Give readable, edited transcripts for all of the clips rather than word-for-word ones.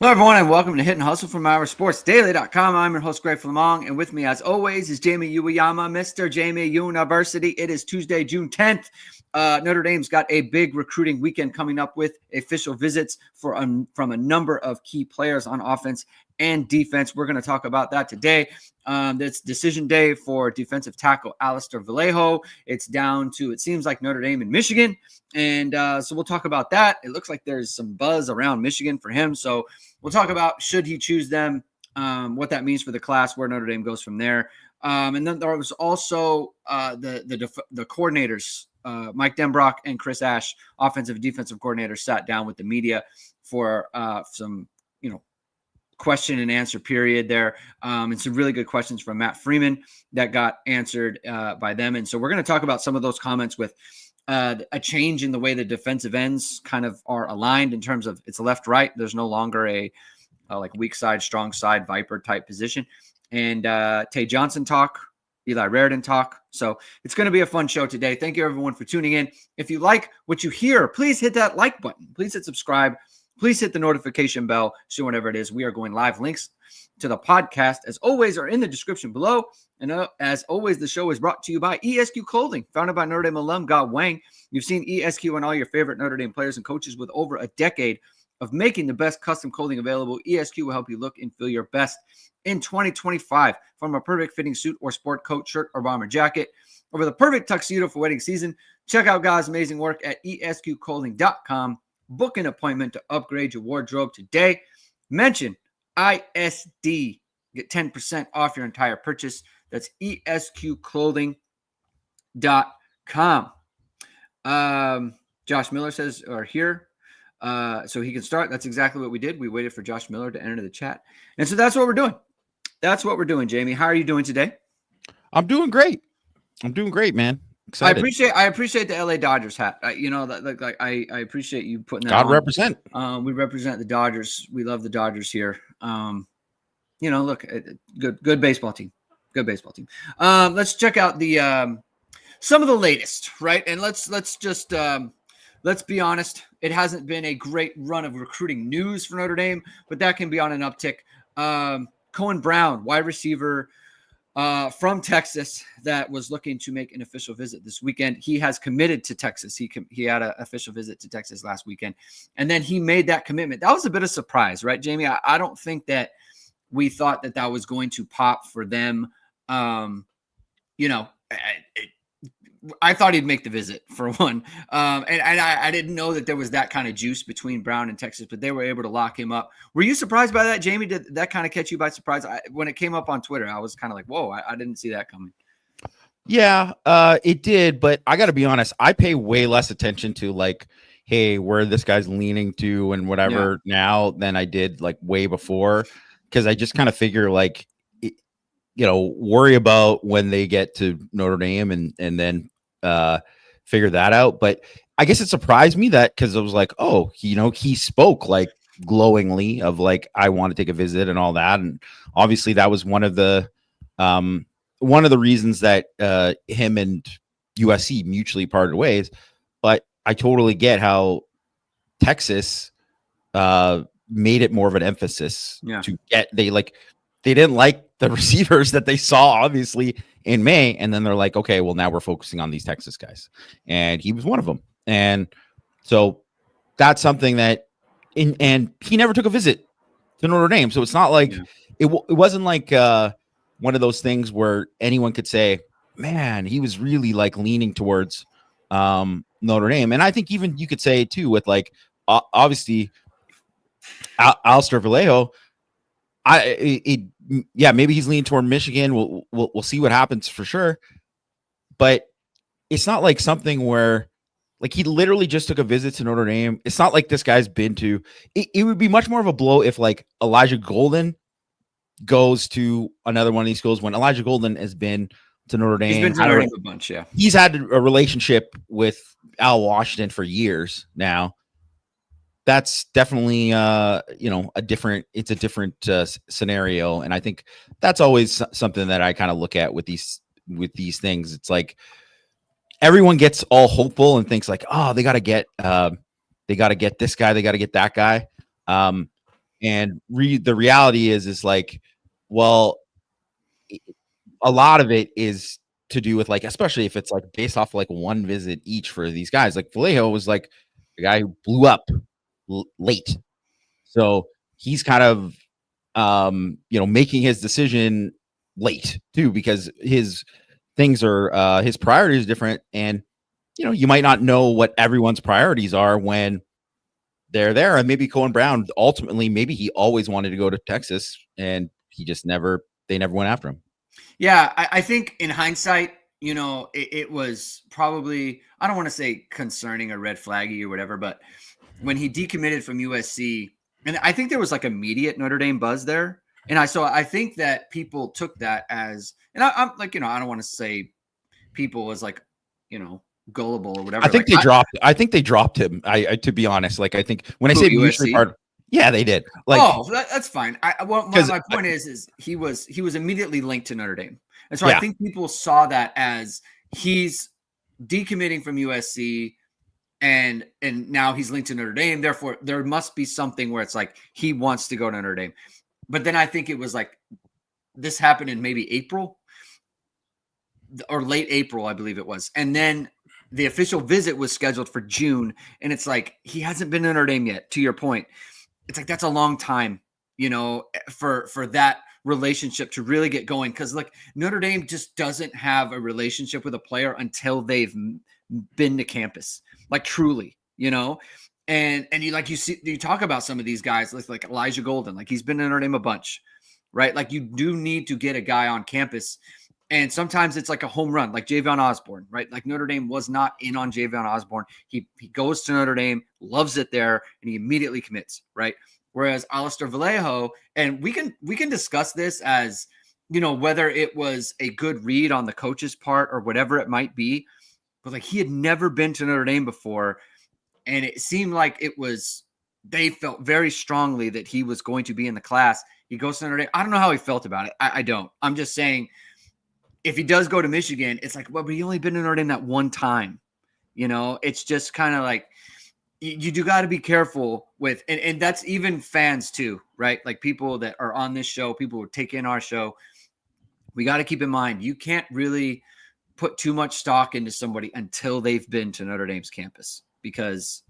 Hello, everyone, and welcome to Hit and Hustle from OurSportsDaily.com. I'm your host, Greg Flammang, and with me, as always, is Jamie Uyeyama, Mr. Jamie University. It is Tuesday, June 10th. Notre Dame's got a big recruiting weekend coming up with official visits from a number of key players on offense and defense. We're going to talk about that today. It's decision day for defensive tackle Alistair Vallejo. It's down to, it seems like, Notre Dame and Michigan. And so we'll talk about that. It looks like there's some buzz around Michigan for him. So we'll talk about, should he choose them, what that means for the class, where Notre Dame goes from there. And then there was also the coordinators, Mike Denbrock and Chris Ash, offensive and defensive coordinators, sat down with the media for some, question and answer period there. And some really good questions from Matt Freeman that got answered by them. And so we're going to talk about some of those comments with a change in the way the defensive ends kind of are aligned in terms of it's left, right. There's no longer a like weak side, strong side, Viper type position. And Tay Johnson talk, Eli Raridan talk. So it's going to be a fun show today. Thank you, everyone, for tuning in. If you like what you hear, please hit that like button. Please hit subscribe. Please hit the notification bell so whenever it is we are going live. Links to the podcast, as always, are in the description below. And as always, the show is brought to you by ESQ Clothing, founded by Notre Dame alum Ge Wang. You've seen ESQ and all your favorite Notre Dame players and coaches with over a decade of making the best custom clothing available. ESQ will help you look and feel your best in 2025. From a perfect fitting suit or sport coat, shirt, or bomber jacket, over the perfect tuxedo for wedding season, check out Ge's amazing work at esqclothing.com. Book an appointment to upgrade your wardrobe today. Mention ISD. Get 10% off your entire purchase. That's esqclothing.com. Josh Miller says, are here. So he can start. That's exactly what we did. We waited for Josh Miller to enter the chat. And so that's what we're doing. That's what we're doing, Jamie. How are you doing today? I'm doing great. Man. Excited. I appreciate the LA Dodgers hat. I appreciate you putting that on. Represent. We represent the Dodgers. We love the Dodgers here. Look, good baseball team. Good baseball team. Let's check out the some of the latest, right? And let's be honest. It hasn't been a great run of recruiting news for Notre Dame, but that can be on an uptick. Cohen Brown, wide receiver from Texas, that was looking to make an official visit this weekend. He has committed to Texas. He had an official visit to Texas last weekend, and then he made that commitment. That was a bit of surprise, right, Jamie? I don't think that we thought that was going to pop for them. I thought he'd make the visit, for one. And I didn't know that there was that kind of juice between Brown and Texas, but they were able to lock him up. Were you surprised by that, Jamie? Did that kind of catch you by surprise? When it came up on Twitter, I was kind of like, whoa, I didn't see that coming. Yeah, it did. But I got to be honest, I pay way less attention to like, hey, where this guy's leaning to and whatever now than I did like way before. Because I just kind of figure like, worry about when they get to Notre Dame and then figure that out. But I guess it surprised me that, because it was like, oh, he spoke like glowingly of like, I want to take a visit and all that. And obviously that was one of the reasons that him and USC mutually parted ways. But I totally get how Texas made it more of an emphasis to get, they didn't like the receivers that they saw obviously in May. And then they're like, okay, well, now we're focusing on these Texas guys. And he was one of them. And so that's something that, and he never took a visit to Notre Dame. So it's not like, it wasn't like one of those things where anyone could say, man, he was really like leaning towards Notre Dame. And I think even you could say too, with like, obviously Alistair Vallejo, maybe he's leaning toward Michigan. We'll see what happens for sure. But it's not like something where like he literally just took a visit to Notre Dame. It's not like this guy's been to it would be much more of a blow if like Elijah Golden goes to another one of these schools, when Elijah Golden has been to Notre Dame. He's been to Notre Dame a bunch, yeah. He's had a relationship with Al Washington for years now. That's definitely, a different scenario. And I think that's always something that I kind of look at with these things. It's like everyone gets all hopeful and thinks like, oh, they got to get this guy. They got to get that guy. And And the reality is like, well, a lot of it is to do with like, especially if it's like based off like one visit each for these guys. Like Vallejo was like the guy who blew up late, so he's kind of making his decision late too, because his things are his priorities are different, and you might not know what everyone's priorities are when they're there. And maybe Cohen Brown ultimately, maybe he always wanted to go to Texas, and they never went after him. Yeah, I think in hindsight, it was probably, I don't want to say concerning or red flaggy or whatever, but when he decommitted from USC, and I think there was like immediate Notre Dame buzz there. And I think that people took that as, and I'm like, I don't want to say people as like, gullible or whatever. I think they dropped him. I to be honest, like I think when I say mutually part, yeah, they did. Like, that's fine. My point is he was immediately linked to Notre Dame, and so I think people saw that as he's decommitting from USC, and now he's linked to Notre Dame. Therefore, there must be something where it's like he wants to go to Notre Dame. But then I think it was like this happened in maybe April or late April, I believe it was, and then the official visit was scheduled for June, and it's like he hasn't been to Notre Dame yet. To your point. It's like that's a long time, for that relationship to really get going. Because like Notre Dame just doesn't have a relationship with a player until they've been to campus, like truly, And you talk about some of these guys like Elijah Golden, like he's been to Notre Dame a bunch, right? Like you do need to get a guy on campus. And sometimes it's like a home run, like Javion Osborne, right? Like Notre Dame was not in on Javion Osborne. He goes to Notre Dame, loves it there, and he immediately commits, right? Whereas Alistair Vallejo, and we can discuss this as, whether it was a good read on the coach's part or whatever it might be, but like he had never been to Notre Dame before, and it seemed like they felt very strongly that he was going to be in the class. He goes to Notre Dame. I don't know how he felt about it. I don't. I'm just saying, if he does go to Michigan, it's like, well, but he only been to Notre Dame that one time. It's just kind of like you do got to be careful with, and that's even fans too, right? Like people that are on this show, people who take in our show, we got to keep in mind, you can't really put too much stock into somebody until they've been to Notre Dame's campus, because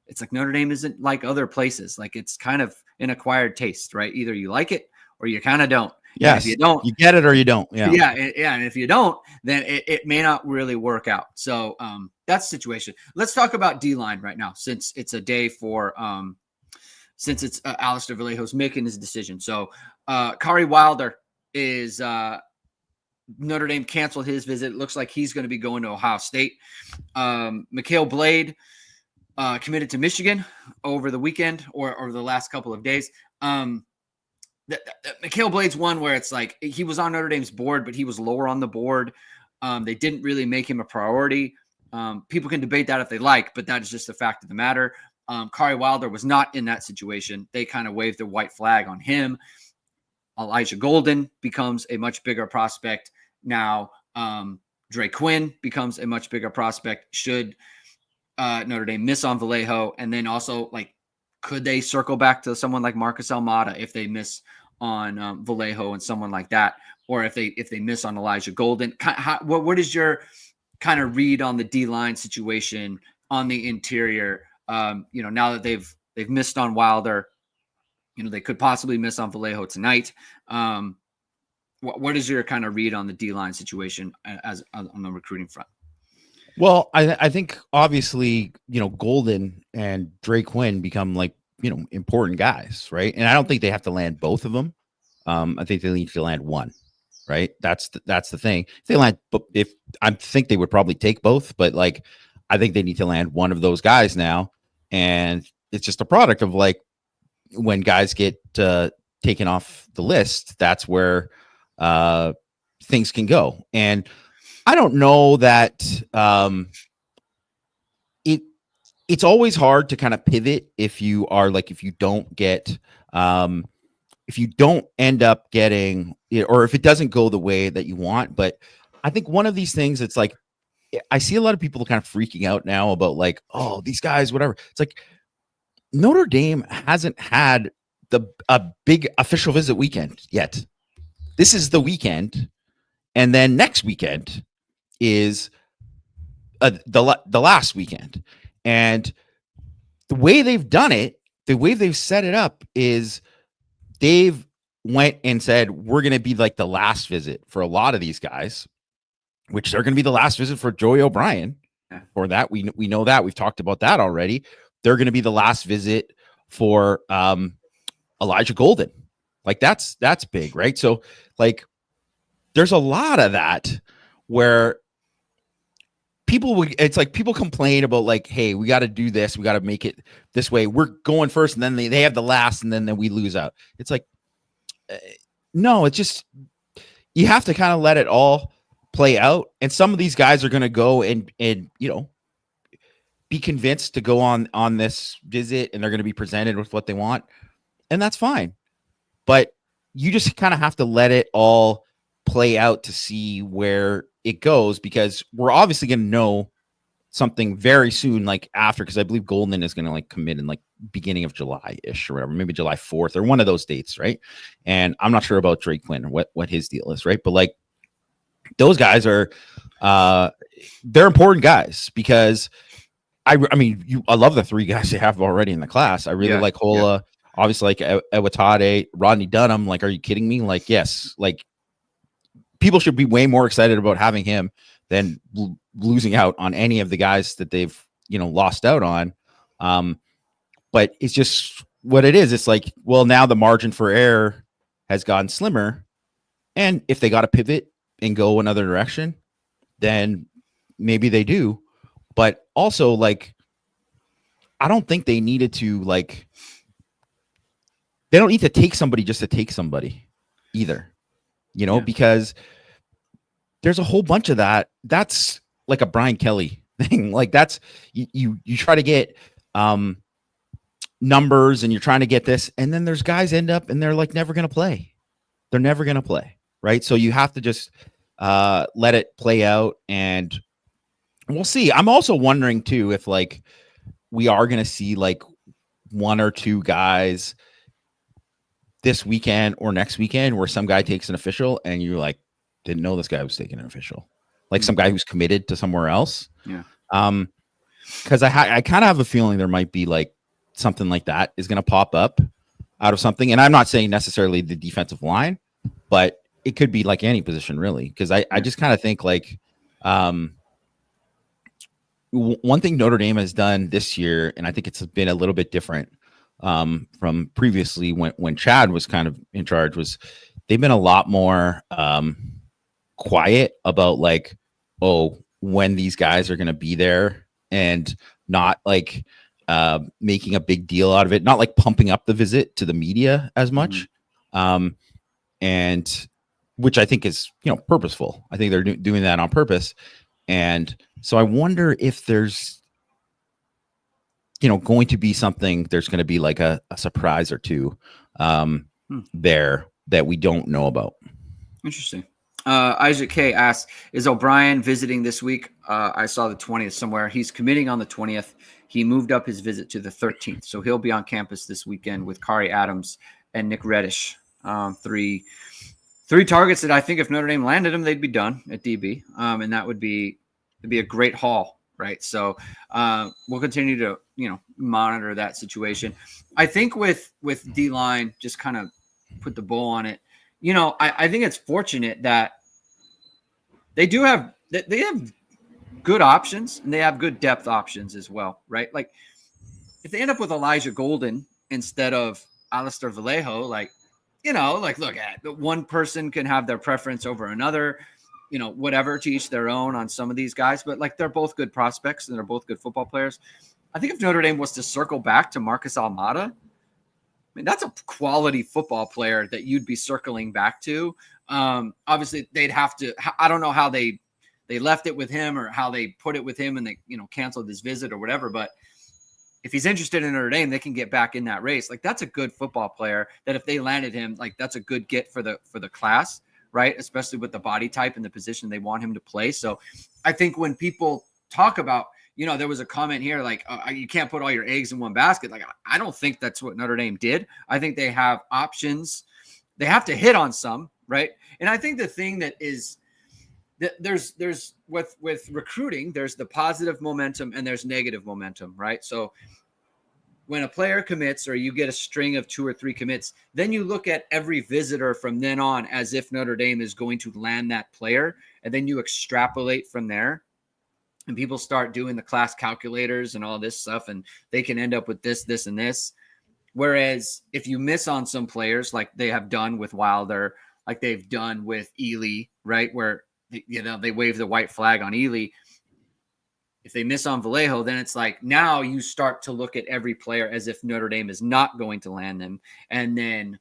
it's like Notre Dame isn't like other places. Like it's kind of an acquired taste, right? Either you like it or you kind of don't. Yes, if you don't, you get it or you don't. Yeah. And if you don't, then it may not really work out. So that's the situation. Let's talk about D-line right now, since it's a day for since it's Alistair Vallejo's making his decision. So Kari Wilder is Notre Dame canceled his visit. It looks like he's going to be going to Ohio State. Mikhail Blade committed to Michigan over the weekend or the last couple of days. Mikhail Blade's one where it's like he was on Notre Dame's board, but he was lower on the board. They didn't really make him a priority. People can debate that if they like, but that is just the fact of the matter. Kari Wilder was not in that situation. They kind of waved the white flag on him. Elijah Golden becomes a much bigger prospect now. Dre Quinn becomes a much bigger prospect should Notre Dame miss on Vallejo. And then also, like, could they circle back to someone like Marcus Almada if they miss on Vallejo and someone like that, or if they miss on Elijah Golden? What is your kind of read on the D-line situation on the interior? Now that they've missed on Wilder, they could possibly miss on Vallejo tonight. What is your kind of read on the D-line situation as on the recruiting front? Well, I think obviously, Golden and Dre Quinn become like, important guys, right? And I don't think they have to land both of them. I think they need to land one, right? That's the thing. I think they would probably take both, but like, I think they need to land one of those guys now. And it's just a product of like, when guys get taken off the list, that's where things can go. And I don't know that it's always hard to kind of pivot if you don't end up getting, or if it doesn't go the way that you want. But I think one of these things, it's like, I see a lot of people kind of freaking out now about like, oh, these guys, whatever. It's like Notre Dame hasn't had a big official visit weekend yet. This is the weekend, and then next weekend is the last weekend. And the way they've done it, the way they've set it up is they've went and said, we're going to be like the last visit for a lot of these guys, which they're going to be the last visit for Joey O'Brien. For that, we know that. We've talked about that already. They're going to be the last visit for Elijah Golden. Like that's big, right? So like there's a lot of that where it's like people complain about like, hey, we got to do this. We got to make it this way. We're going first and then they have the last and then we lose out. It's like, no, it's just, you have to kind of let it all play out. And some of these guys are going to go and, be convinced to go on this visit and they're going to be presented with what they want. And that's fine. But you just kind of have to let it all play out to see where it goes, because we're obviously going to know something very soon, like after, because I believe Golden is going to like commit in like beginning of July-ish or whatever, maybe July 4th or one of those dates, right? And I'm not sure about Drake Quinn or what his deal is, right? But like those guys are they're important guys, because I love the three guys they have already in the class. I really like Hola, obviously like Ewatade, Rodney Dunham. Like, are you kidding me? Like, yes, like people should be way more excited about having him than losing out on any of the guys that they've, lost out on. But it's just what it is. It's like, well, now the margin for error has gotten slimmer. And if they got to pivot and go another direction, then maybe they do. But also, like, I don't think they needed to, like, they don't need to take somebody just to take somebody either, because there's a whole bunch of that. That's like a Brian Kelly thing. Like that's, you try to get numbers and you're trying to get this, and then there's guys end up and they're like never going to play. They're never going to play. Right. So you have to just let it play out, and we'll see. I'm also wondering too, if like we are going to see like one or two guys this weekend or next weekend where some guy takes an official and you like didn't know this guy was taking an official, like some guy who's committed to somewhere else. Yeah. Because I kind of have a feeling there might be like something like that is going to pop up out of something. And I'm not saying necessarily the defensive line, but it could be like any position really. Because I just kind of think like one thing Notre Dame has done this year, and I think it's been a little bit different from previously when Chad was kind of in charge, was they've been a lot more quiet about like, when these guys are going to be there, and not like making a big deal out of it, not like pumping up the visit to the media as much. And which I think is, purposeful. I think they're doing that on purpose. And so I wonder if there's, going to be something, there's going to be like a surprise or two there that we don't know about. Interesting. Isaac K asks, is O'Brien visiting this week? I saw the 20th somewhere. He's committing on the 20th. He moved up his visit to the 13th. So he'll be on campus this weekend with Kari Adams and Nick Reddish. Three targets that I think if Notre Dame landed them, they'd be done at DB. And that would be a great haul, right? So we'll continue to, monitor that situation. I think with D-line, just kind of put the bow on it. I think it's fortunate that they have good options and they have good depth options as well, right? Like if they end up with Elijah Golden instead of Alistair Vallejo, look at one person can have their preference over another, whatever, to each their own on some of these guys, but like they're both good prospects and they're both good football players. I think if Notre Dame was to circle back to Marcus Almada, that's a quality football player that you'd be circling back to. Obviously, they'd have to. I don't know how they left it with him or how they put it with him and they canceled his visit or whatever. But if he's interested in Notre Dame, they can get back in that race. Like that's a good football player that if they landed him, like that's a good get for the class, right? Especially with the body type and the position they want him to play. So I think when people talk about there was a comment here like, you can't put all your eggs in one basket. Like, I don't think that's what Notre Dame did. I think they have options. They have to hit on some, right? And I think the thing that is that there's with recruiting, there's the positive momentum and there's negative momentum, right? So when a player commits or you get a string of 2 or 3 commits, then you look at every visitor from then on as if Notre Dame is going to land that player, and then you extrapolate from there. And people start doing the class calculators and all this stuff, and they can end up with this, this, and this. Whereas if you miss on some players, like they have done with Wilder, like they've done with Ely, right, where they wave the white flag on Ely. If they miss on Vallejo, then it's like now you start to look at every player as if Notre Dame is not going to land them, and then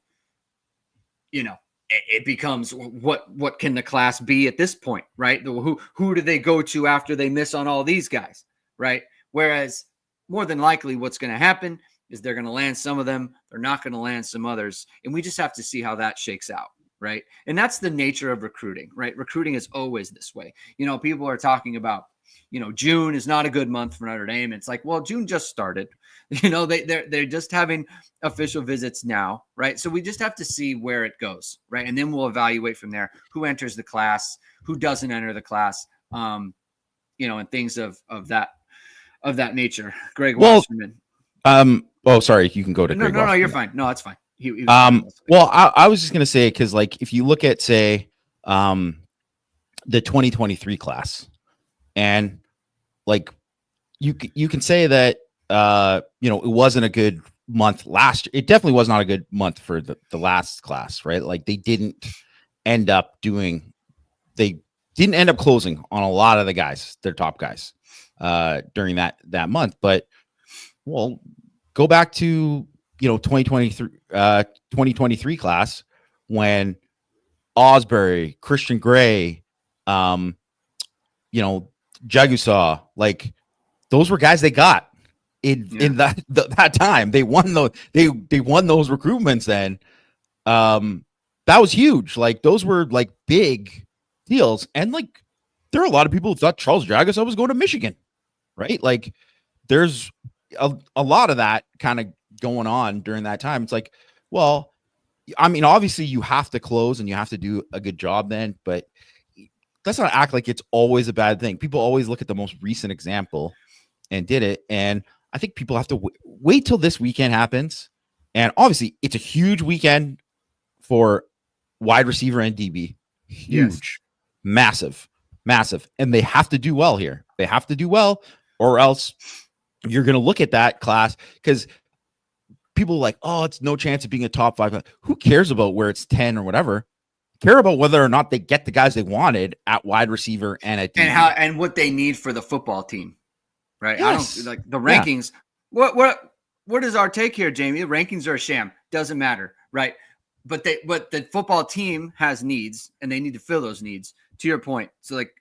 it becomes what can the class be at this point, right? Who do they go to after they miss on all these guys, right? Whereas more than likely what's going to happen is they're going to land some of them, they're not going to land some others, and we just have to see how that shakes out, right? And that's the nature of recruiting, right? Recruiting is always this way. People are talking about, June is not a good month for Notre Dame. It's like, well, June just started. They're just having official visits now, right? So we just have to see where it goes, right? And then we'll evaluate from there who enters the class, who doesn't enter the class, and things of that nature. Greg Wasserman. Oh, sorry. You can go to Greg. No, you're fine. No, that's fine. Well, I was just gonna say, because like if you look at say the 2023 class, and like you can say that it wasn't a good month last year. It definitely was not a good month for the last class, right? Like they didn't end up closing on a lot of the guys, their top guys, during that month. But well, go back to 2023 class when Osbury, Christian Gray, Jagusaw, like those were guys they got in that time. They won those recruitments then. That was huge. Like those were like big deals. And like there are a lot of people who thought Charles Jagusaw was going to Michigan, right? Like there's a lot of that kind of going on during that time. It's like, well, I mean, obviously you have to close and you have to do a good job then, but let's not act like it's always a bad thing. People always look at the most recent example and did it. And I think people have to wait till this weekend happens. And obviously it's a huge weekend for wide receiver and DB. Huge, massive. And they have to do well here. They have to do well, or else you're going to look at that class because people are like, oh, it's no chance of being a top 5. Who cares about where it's 10 or whatever? Care about whether or not they get the guys they wanted at wide receiver and at DB. And what they need for the football team, right? Yes. I don't like the rankings. Yeah. What is our take here, Jamie? The rankings are a sham. Doesn't matter, right? But the football team has needs and they need to fill those needs. To your point, so like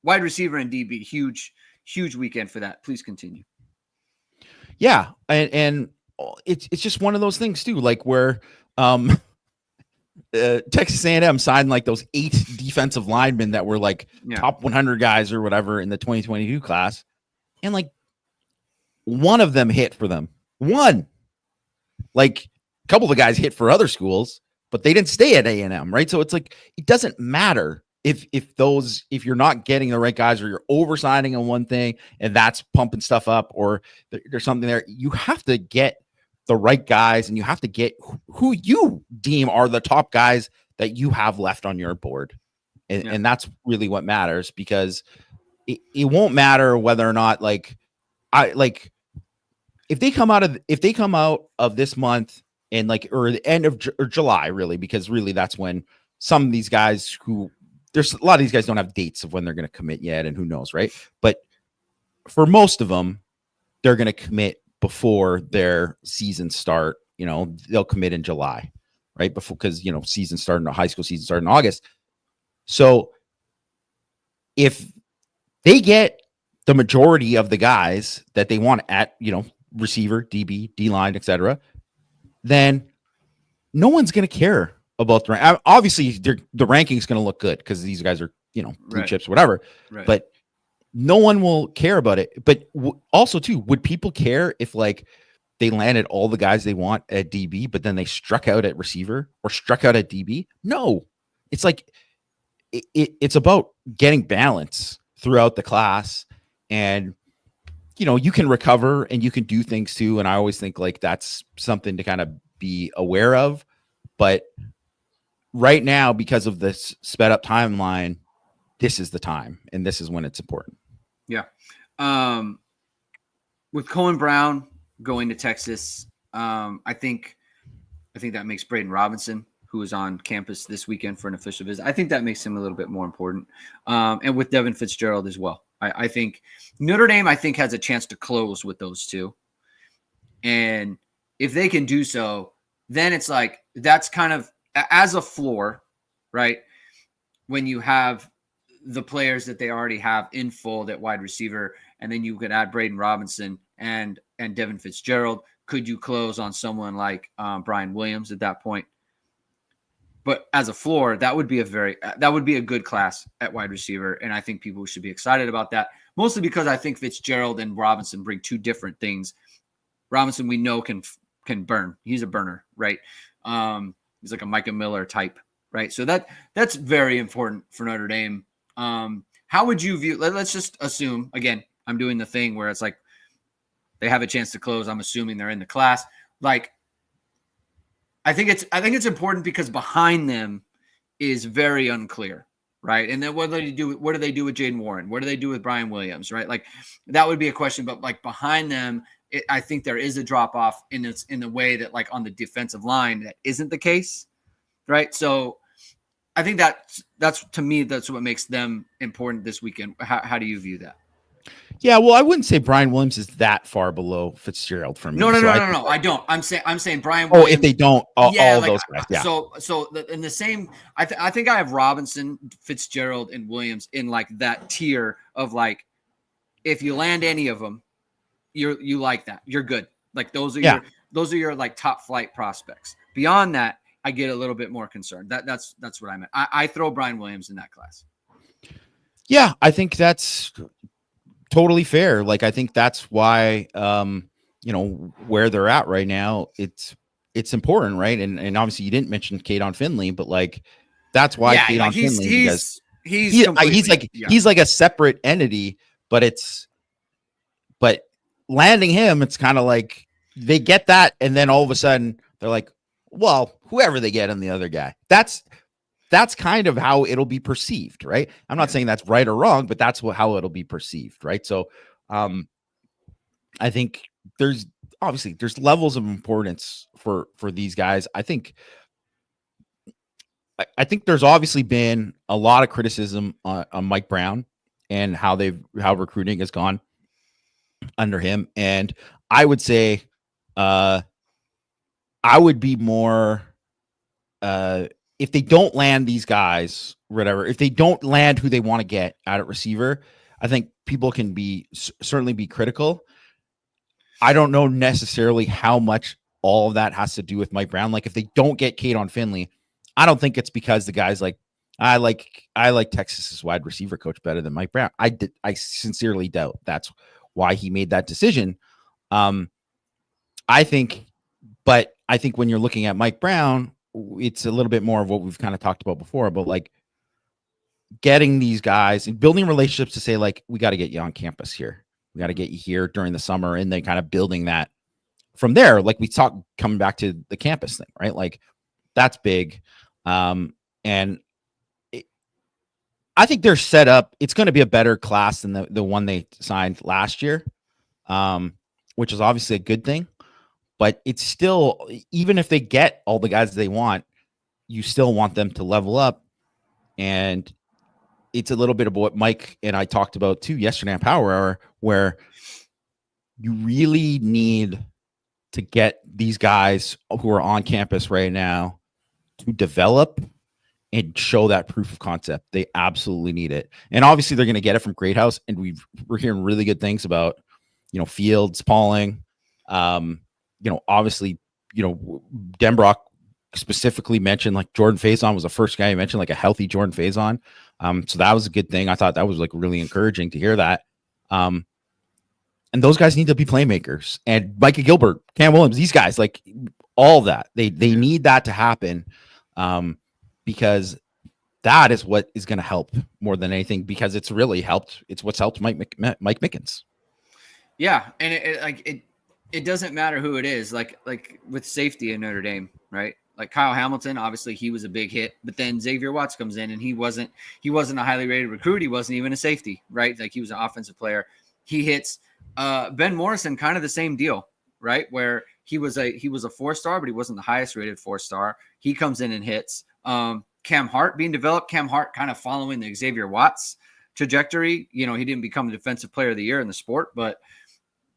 wide receiver and DB, huge weekend for that. Please continue. Yeah, and it's just one of those things too, like where Texas A&M signed like those 8 defensive linemen that were like top 100 guys or whatever in the 2022 class. And like one of them hit for them. One, like a couple of the guys hit for other schools, but they didn't stay at A&M. Right. So it's like, it doesn't matter if you're not getting the right guys or you're oversigning on one thing and that's pumping stuff up or there's something there. You have to get the right guys and you have to get who you deem are the top guys that you have left on your board. And that's really what matters, because it won't matter whether or not if they come out of this month and like, or the end of July, really, because really that's when some of these guys there's a lot of these guys don't have dates of when they're going to commit yet. And who knows. Right. But for most of them, they're going to commit before their season start. They'll commit in July, right? Because season starting, high school season starting in August. So if they get the majority of the guys that they want at, receiver, DB, D-line, etc., then no one's going to care about the rank. Obviously, the ranking is going to look good because these guys are, blue chips, whatever. Right. But no one will care about it. But also too, would people care if like they landed all the guys they want at DB, but then they struck out at receiver or struck out at DB? No, it's like it's about getting balance throughout the class, and you can recover and you can do things too. And I always think like that's something to kind of be aware of. But right now, because of this sped up timeline, this is the time, and this is when it's important. Yeah. With Cohen Brown going to Texas, I think that makes Braden Robinson, who is on campus this weekend for an official visit, I think that makes him a little bit more important. And with Devin Fitzgerald as well. I think Notre Dame, has a chance to close with those two. And if they can do so, then it's like that's kind of as a floor, right? When you have the players that they already have in fold at wide receiver, and then you could add Braden Robinson and Devin Fitzgerald. Could you close on someone like Brian Williams at that point? But as a floor, that would be a good class at wide receiver, and I think people should be excited about that. Mostly because I think Fitzgerald and Robinson bring two different things. Robinson, we know can burn; he's a burner, right? He's like a Micah Miller type, right? So that's very important for Notre Dame. How would you view? Let's just assume again. I'm doing the thing where it's like they have a chance to close. I'm assuming they're in the class. Like, I think it's important because behind them is very unclear, right? And then what do they do with Jaden Warren? What do they do with Brian Williams, right? Like that would be a question. But like behind them, I think there is a drop off in the way that like on the defensive line that isn't the case, right? So I think that's to me that's what makes them important this weekend. How do you view that? Yeah, well, I wouldn't say Brian Williams is that far below Fitzgerald for me. No, I don't. I'm saying Brian Williams. Oh, if they don't, all those guys. Yeah. So in the same, I think I have Robinson, Fitzgerald, and Williams in like that tier of like, if you land any of them, you like that, you're good. Like those are your like top flight prospects. Beyond that, I get a little bit more concerned. That's what I meant. I throw Brian Williams in that class. Yeah, I think that's totally fair. Like, I think that's why, where they're at right now, it's important, right? And obviously you didn't mention Caden Finley, but like, that's why Caden Finley, he's like a separate entity, but landing him, it's kind of like they get that. And then all of a sudden they're like, well, whoever they get in the other guy, that's kind of how it'll be perceived, right? I'm not saying that's right or wrong, but that's how it'll be perceived, right? So I think there's levels of importance for these guys. I think there's obviously been a lot of criticism on Mike Brown and how recruiting has gone under him. And I would say I would be more if they don't land these guys, whatever, if they don't land who they want to get out at receiver, I think people can certainly be critical. I don't know necessarily how much all of that has to do with Mike Brown. Like if they don't get Caden Finley, I don't think it's because the guy's like, I like Texas's wide receiver coach better than Mike Brown. I sincerely doubt that's why he made that decision. I think when you're looking at Mike Brown, it's a little bit more of what we've kind of talked about before, but like getting these guys and building relationships to say, like, we got to get you on campus here. We got to get you here during the summer. And then kind of building that from there. Like we talked, coming back to the campus thing, right? Like that's big. And I think they're set up. It's going to be a better class than the one they signed last year, which is obviously a good thing. But it's still, even if they get all the guys they want, you still want them to level up. And it's a little bit of what Mike and I talked about too yesterday on Power Hour, where you really need to get these guys who are on campus right now to develop and show that proof of concept. They absolutely need it. And obviously they're going to get it from Great House. And we're hearing really good things about, Fields, Pauling, obviously, Denbrock specifically mentioned like Jordan Faison was the first guy he mentioned, like a healthy Jordan Faison. So that was a good thing. I thought that was like really encouraging to hear that. And those guys need to be playmakers. And Micah Gilbert, Cam Williams, these guys, like all that, they need that to happen, because that is what is going to help more than anything, because it's really helped. It's what's helped Mike Mickens. Yeah, and it doesn't matter who it is. Like with safety in Notre Dame, right? Like Kyle Hamilton, obviously he was a big hit, but then Xavier Watts comes in and he wasn't a highly rated recruit. He wasn't even a safety, right? Like he was an offensive player. He hits. Ben Morrison, kind of the same deal, right? Where he was a 4-star, but he wasn't the highest rated 4-star. He comes in and hits. Cam Hart being developed. Cam Hart kind of following the Xavier Watts trajectory. You know, he didn't become the defensive player of the year in the sport, but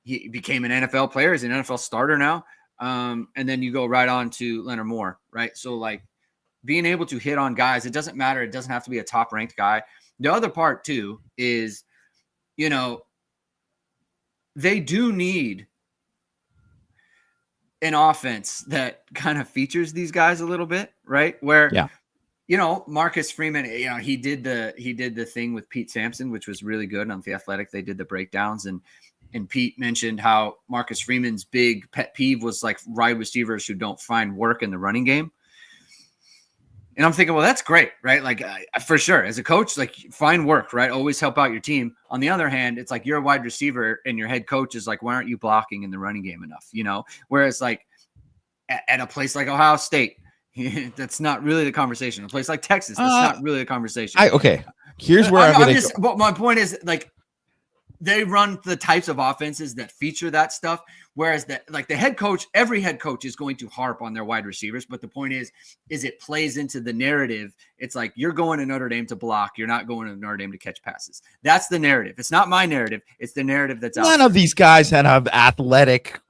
he became an NFL player. He's an NFL starter now. And then you go right on to Leonard Moore, right? So like being able to hit on guys, it doesn't matter. It doesn't have to be a top ranked guy. The other part too is, you know, they do need an offense that kind of features these guys a little bit, right? Where, you know, Marcus Freeman, you know, he did the thing with Pete Sampson, which was really good on The Athletic. They did the breakdowns, and Pete mentioned how Marcus Freeman's big pet peeve was like wide receivers who don't find work in the running game. And I'm thinking, well, that's great, right? Like for sure, as a coach, like find work, right? Always help out your team. On the other hand, it's like you're a wide receiver and your head coach is like, why aren't you blocking in the running game enough? You know, whereas like at a place like Ohio State, that's not really the conversation. A place like Texas, that's not really the conversation. Here's where but my point is like they run the types of offenses that feature that stuff. Whereas the head coach, every head coach is going to harp on their wide receivers. But the point is it plays into the narrative. It's like you're going to Notre Dame to block. You're not going to Notre Dame to catch passes. That's the narrative. It's not my narrative. It's the narrative that's out there. None of these guys that have athletic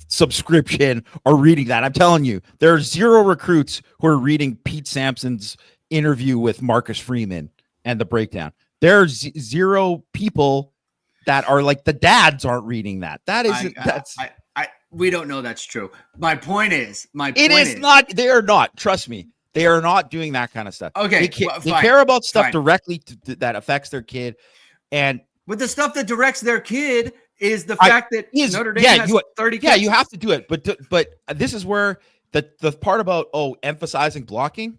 subscription are reading that. I'm telling you, there are 0 recruits who are reading Pete Sampson's interview with Marcus Freeman and the breakdown. There's 0 people that are like the dads aren't reading that. We don't know that's true. My point is not. They are not. Trust me, they are not doing that kind of stuff. Okay, they care about stuff directly that affects their kid, and with the stuff that directs their kid is the fact that Notre Dame has 30 kids. Yeah, you have to do it, but this is where the part about emphasizing blocking.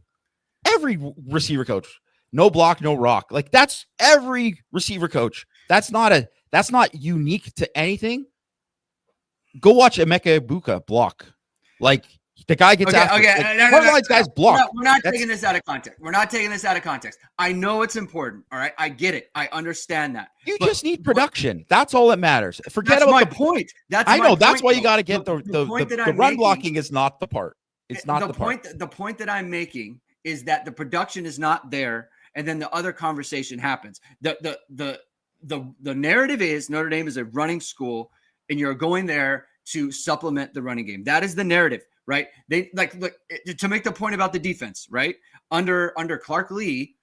Every receiver coach, no block, no rock. Like that's every receiver coach. That's not unique to anything. Go watch Emeka Ibuka block. Like the guy gets after. Guys block. We're not taking this out of context. We're not taking this out of context. I know it's important. All right, I get it. I understand that. You just need production. That's all that matters. Forget about my point. That's why you got to get the run blocking is not the part. It's not the point. The point that I'm making is that the production is not there, and then the other conversation happens. The narrative is Notre Dame is a running school, and you're going there to supplement the running game. That is the narrative, right? They look to make the point about the defense, right? Under Clark Lee,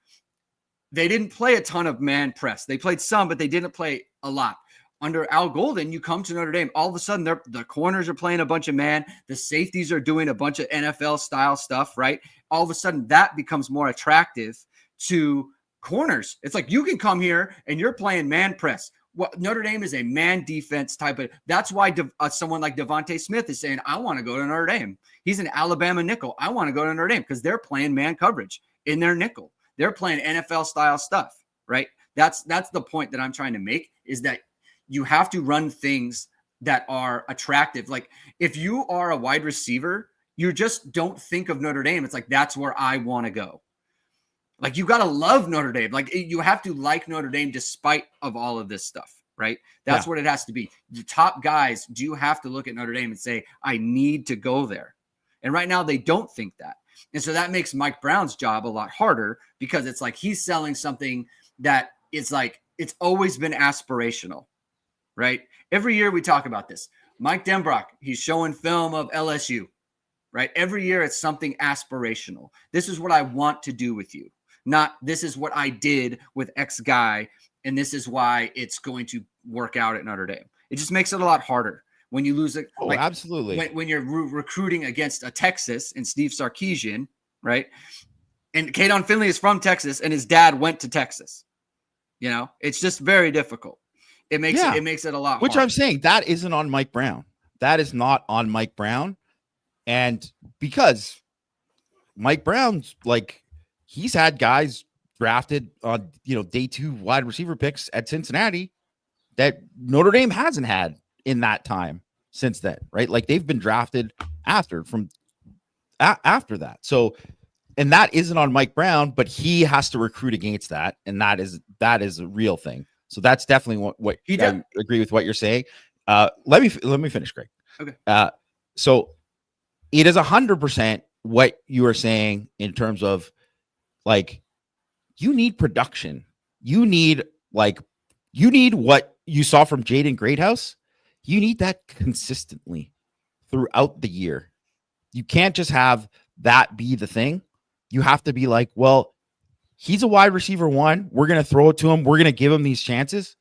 they didn't play a ton of man press. They played some, but they didn't play a lot. Under Al Golden, you come to Notre Dame, all of a sudden the corners are playing a bunch of man, the safeties are doing a bunch of NFL style stuff, right? All of a sudden that becomes more attractive to corners. It's like you can come here and you're playing man press. Notre Dame is a man defense type of. That's why someone like Devontae Smith is saying, "I want to go to Notre Dame." He's an Alabama nickel. I want to go to Notre Dame because they're playing man coverage in their nickel. They're playing NFL style stuff, right? That's the point that I'm trying to make is that you have to run things that are attractive. Like if you are a wide receiver, you just don't think of Notre Dame. It's like that's where I want to go. Like you got to love Notre Dame. Like you have to like Notre Dame despite of all of this stuff, right? That's what it has to be. The top guys do have to look at Notre Dame and say, I need to go there. And right now they don't think that. And so that makes Mike Brown's job a lot harder because it's like he's selling something that is like it's always been aspirational, right? Every year we talk about this. Mike Denbrock, he's showing film of LSU, right? Every year it's something aspirational. This is what I want to do with you. Not this is what I did with X guy, and this is why it's going to work out at Notre Dame. It just makes it a lot harder when you lose it. Oh, absolutely. When you're recruiting against a Texas and Steve Sarkisian, right? And Kadon Finley is from Texas, and his dad went to Texas. You know, it's just very difficult. It makes it a lot Which harder. I'm saying that isn't on Mike Brown. That is not on Mike Brown. And because Mike Brown's like, he's had guys drafted on, day 2 wide receiver picks at Cincinnati that Notre Dame hasn't had in that time since then, right? Like they've been drafted after that. So, and that isn't on Mike Brown, but he has to recruit against that. And that is a real thing. So that's definitely what he does. I agree with what you're saying. Let me finish, Greg. Okay. So it is 100% what you are saying in terms of like, you need production. You need what you saw from Jaden Greathouse. You need that consistently throughout the year. You can't just have that be the thing. You have to be like, well, he's a wide receiver 1. We're going to throw it to him. We're going to give him these chances.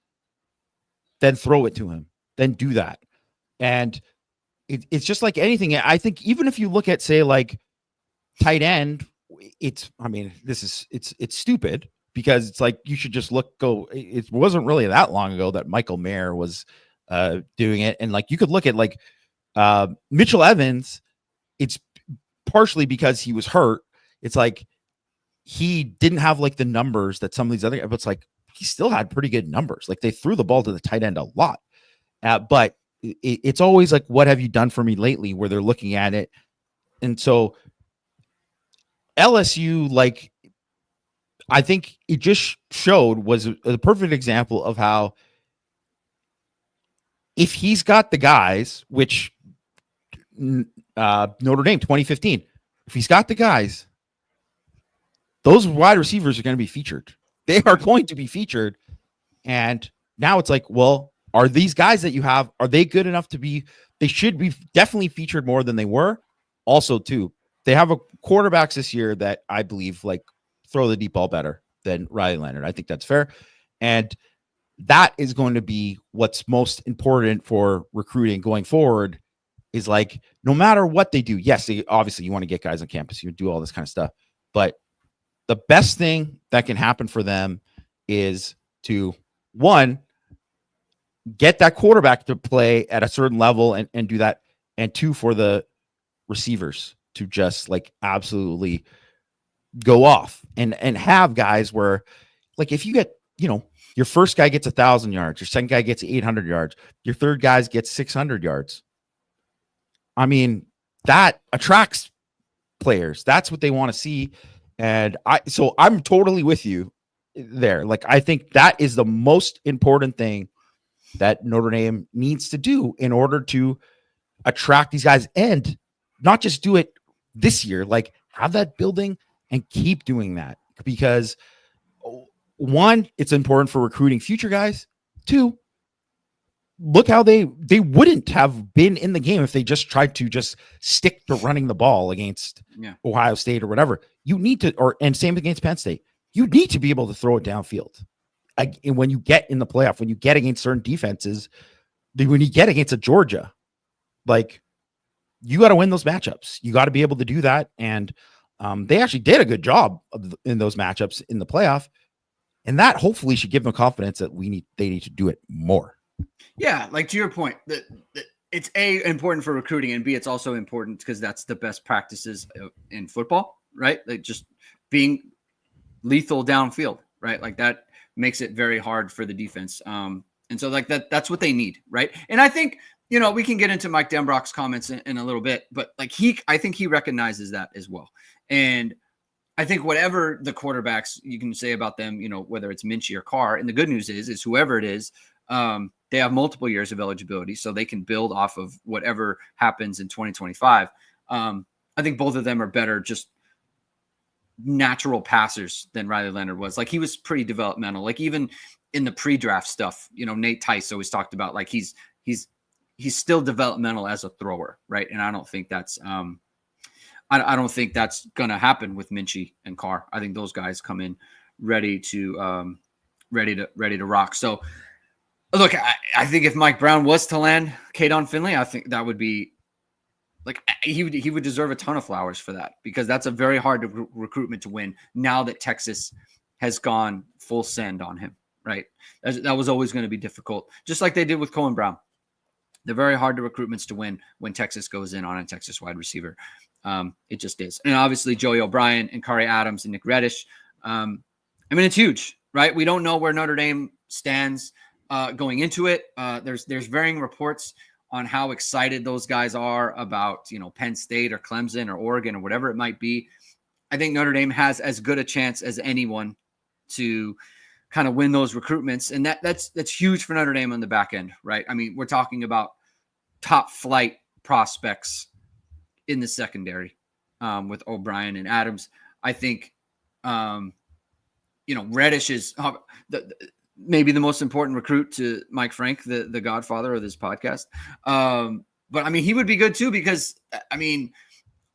Then throw it to him. Then do that. And it's just like anything. I think even if you look at, say, like tight end, it's stupid because it's like you should just go. It wasn't really that long ago that Michael Mayer was doing it. And like you could look at like Mitchell Evans. It's partially because he was hurt. It's like he didn't have like the numbers that some of these other, but it's like he still had pretty good numbers. Like they threw the ball to the tight end a lot. But it's always like, what have you done for me lately, where they're looking at it. And so LSU, like, I think it just showed was a perfect example of how if he's got the guys, which Notre Dame 2015, if he's got the guys, those wide receivers are going to be featured. They are going to be featured. And now it's like, well, are these guys that you have, are they good enough to be, they should be definitely featured more than they were. Also, too, they have a quarterbacks this year that I believe like throw the deep ball better than Riley Leonard. I think that's fair. And that is going to be what's most important for recruiting going forward is like, no matter what they do, yes, obviously you want to get guys on campus, you do all this kind of stuff, but the best thing that can happen for them is to, one, get that quarterback to play at a certain level and do that. And 2, for the receivers to just like absolutely go off and have guys where like, if you get, your first guy gets 1,000 yards, your second guy gets 800 yards, your third guy gets 600 yards. I mean, that attracts players. That's what they want to see. And I'm totally with you there. Like, I think that is the most important thing that Notre Dame needs to do in order to attract these guys and not just do it this year, like have that building and keep doing that, because 1, it's important for recruiting future guys. 2, look how they wouldn't have been in the game if they just tried to just stick to running the ball against Ohio State or whatever. You need to, and same against Penn State. You need to be able to throw it downfield. And when you get in the playoff, when you get against certain defenses, when you get against a Georgia, like you got to win those matchups. You got to be able to do that. And they actually did a good job in those matchups in the playoff. And that hopefully should give them confidence that they need to do it more. Yeah, like to your point, that it's important for recruiting, and B, it's also important because that's the best practices in football, right? Like just being lethal downfield, right? Like that makes it very hard for the defense. And so like that's what they need, right? And I think, we can get into Mike Denbrock's comments in a little bit, but like I think he recognizes that as well. And I think whatever the quarterbacks you can say about them, whether it's Minchie or Carr, and the good news is whoever it is, they have multiple years of eligibility, so they can build off of whatever happens in 2025. I think both of them are better just natural passers than Riley Leonard was. Like he was pretty developmental. Like even in the pre-draft stuff, Nate Tice always talked about like he's still developmental as a thrower, right? And I don't think that's I don't think that's gonna happen with Minchie and Carr. I think those guys come in ready to rock. So look, I think if Mike Brown was to land Kadon Finley, I think that would be like he would deserve a ton of flowers for that, because that's a very hard recruitment to win now that Texas has gone full send on him, right? That was always going to be difficult, just like they did with Cohen Brown. They're very hard to recruitments to win when Texas goes in on a Texas wide receiver. It just is. And obviously Joey O'Brien and Kari Adams and Nick Reddish. I mean, it's huge, right? We don't know where Notre Dame stands going into it. There's varying reports on how excited those guys are about, Penn State or Clemson or Oregon or whatever it might be. I think Notre Dame has as good a chance as anyone to kind of win those recruitments. And that's huge for Notre Dame on the back end, right? I mean, we're talking about top flight prospects in the secondary with O'Brien and Adams. I think, Reddish is maybe the most important recruit to Mike Frank, the godfather of this podcast. But I mean, he would be good too, because I mean,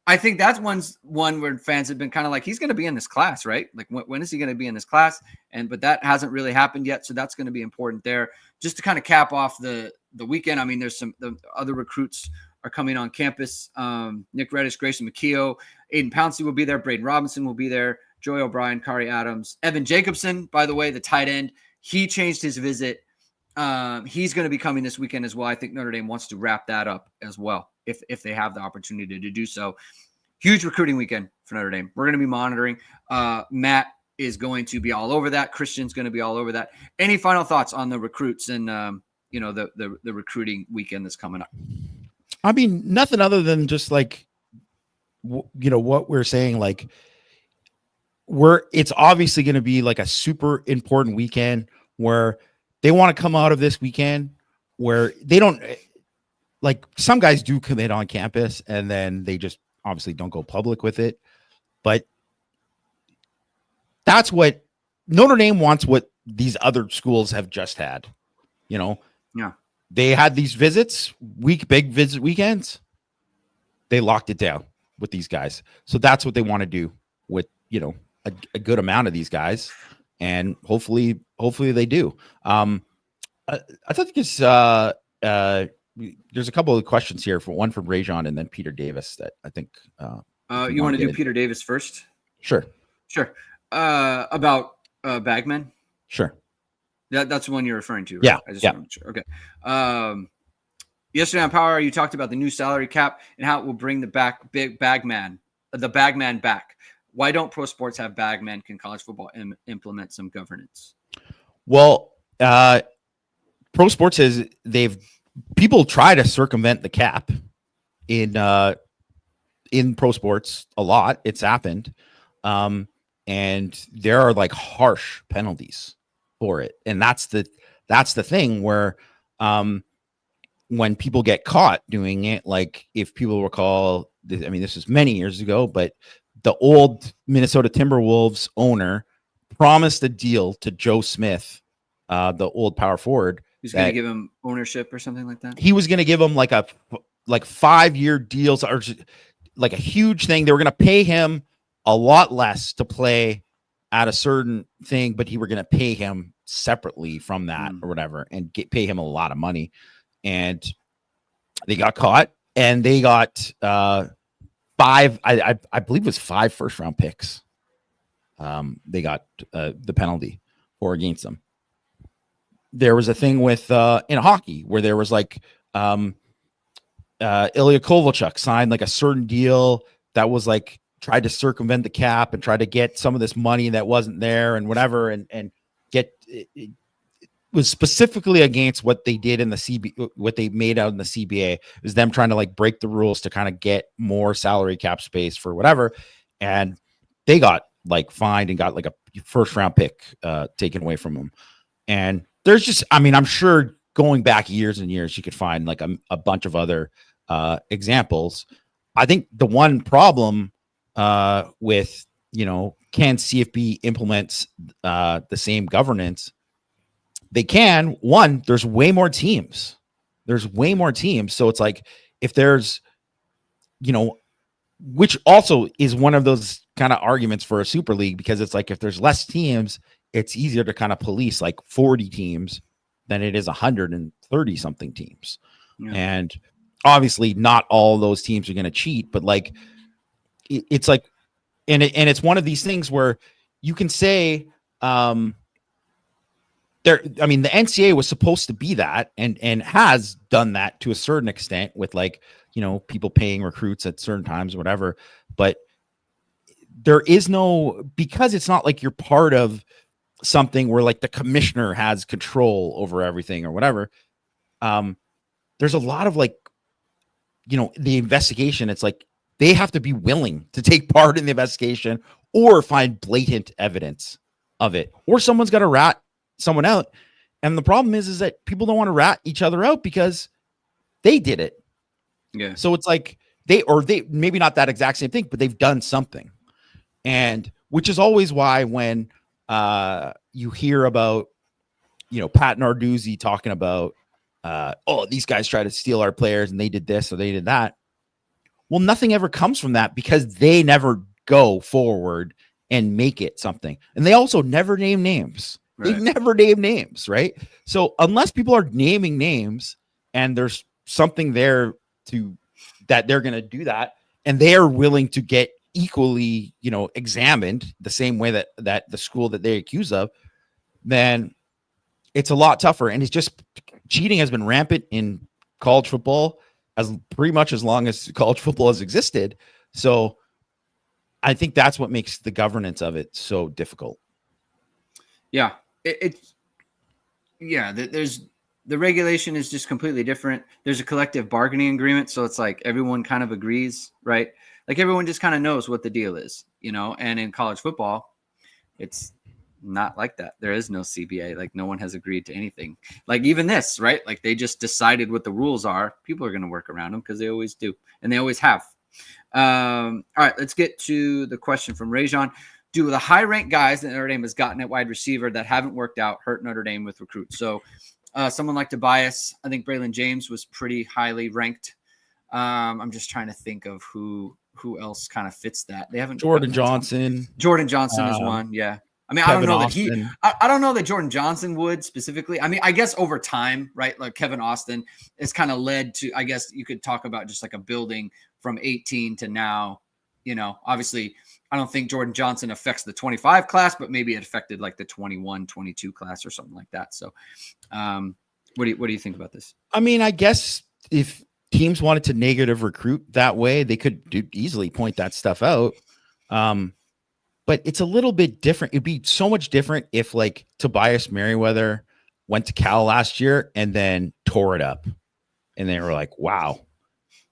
I think that's one where fans have been kind of like, he's going to be in this class, right? Like, when is he going to be in this class? But that hasn't really happened yet. So that's going to be important there. Just to kind of cap off the weekend. I mean, there's the other recruits are coming on campus. Nick Reddish, Grayson McKeo, Aiden Pouncey will be there. Braden Robinson will be there. Joey O'Brien, Kari Adams, Evan Jacobson, by the way, the tight end, he changed his visit. He's going to be coming this weekend as well. I think Notre Dame wants to wrap that up as well, if they have the opportunity to do so. Huge recruiting weekend for Notre Dame. We're going to be monitoring. Matt is going to be all over that. Christian's going to be all over that. Any final thoughts on the recruits and the recruiting weekend that's coming up? I mean, nothing other than just like, what we're saying, like, it's obviously going to be like a super important weekend where they want to come out of this weekend where they don't, like, some guys do commit on campus and then they just obviously don't go public with it. But that's what Notre Dame wants, what these other schools have just had, Yeah. They had these big visit weekends. They locked it down with these guys. So that's what they want to do with, a good amount of these guys. And hopefully they do. I thought there's a couple of questions here, one from Rajon and then Peter Davis that I think you want to do Peter Davis first? Sure. About Bagman? Sure. That's the one you're referring to, right? Yeah. I just want to make sure. Okay. Yesterday on Power, you talked about the new salary cap and how it will bring the bagman back. Why don't pro sports have bagmen? Can college football implement some governance? Well, pro sports says people try to circumvent the cap in pro sports a lot. It's happened. And there are like harsh penalties for it. And that's the thing where, when people get caught doing it, like if people recall, I mean, this was many years ago, but the old Minnesota Timberwolves owner promised a deal to Joe Smith, the old power forward. He's going to give him ownership or something like that. He was going to give him like 5-year deals or like a huge thing. They were going to pay him a lot less to play at a certain thing, but he were going to pay him separately from that or whatever and pay him a lot of money. And they got caught and they got I believe it was 5 first-round picks. They got the penalty for against them. There was a thing with in hockey where there was like Ilya Kovalchuk signed like a certain deal that was like tried to circumvent the cap and try to get some of this money that wasn't there and whatever and get it was specifically against what they did in the CB, what they made out in the CBA. It was them trying to like break the rules to kind of get more salary cap space for whatever. And they got like fined and got like a first round pick taken away from them. And there's just, I mean, I'm sure going back years and years, you could find like a bunch of other examples. I think the one problem with, can CFB implements the same governance? They can. One, there's way more teams. So it's like if there's, which also is one of those kind of arguments for a super league, because it's like if there's less teams, it's easier to kind of police like 40 teams than it is 130 something teams. Yeah. And obviously not all those teams are going to cheat, but like it's like, and it's one of these things where you can say, I mean, the NCAA was supposed to be that and has done that to a certain extent with like, people paying recruits at certain times or whatever. But there is no, because it's not like you're part of something where like the commissioner has control over everything or whatever. There's a lot of like, the investigation. It's like they have to be willing to take part in the investigation or find blatant evidence of it, or someone's got to rat someone out. And the problem is that people don't want to rat each other out because they did it. Yeah. So it's like they maybe not that exact same thing, but they've done something. And which is always why when you hear about, Pat Narduzzi talking about, these guys try to steal our players and they did this or they did that. Well, nothing ever comes from that because they never go forward and make it something. And they also never name names. Right. They never name names, right? So unless people are naming names and there's something there that they're going to do that, and they are willing to get equally, examined the same way that the school that they accuse of, then it's a lot tougher. And it's just, cheating has been rampant in college football as pretty much as long as college football has existed. So I think that's what makes the governance of it so difficult. Yeah. There's the regulation is just completely different. There's a collective bargaining agreement. So it's like everyone kind of agrees, right? Like everyone just kind of knows what the deal is, and in college football, it's not like that. There is no CBA. Like no one has agreed to anything. Like even this, right? Like they just decided what the rules are. People are going to work around them because they always do. And they always have. All right, let's get to the question from Rajon. Do the high-ranked guys that Notre Dame has gotten at wide receiver that haven't worked out hurt Notre Dame with recruits? So someone like Tobias, I think Braylon James was pretty highly ranked. I'm just trying to think of who else kind of fits that. They haven't. Jordan Johnson. Jordan Johnson is one. Yeah. I mean, Kevin I don't know Austin. I don't know that Jordan Johnson would specifically. I mean, I guess over time, right? Like Kevin Austin is kind of led to, I guess you could talk about just like a building from 18 to now, obviously I don't think Jordan Johnson affects the 25 class, but maybe it affected like the 21, 22 class or something like that. So what do you think about this? I mean, I guess if teams wanted to negative recruit that way, they could easily point that stuff out. But it's a little bit different. It'd be so much different if like Tobias Merriweather went to Cal last year and then tore it up. And they were like, wow,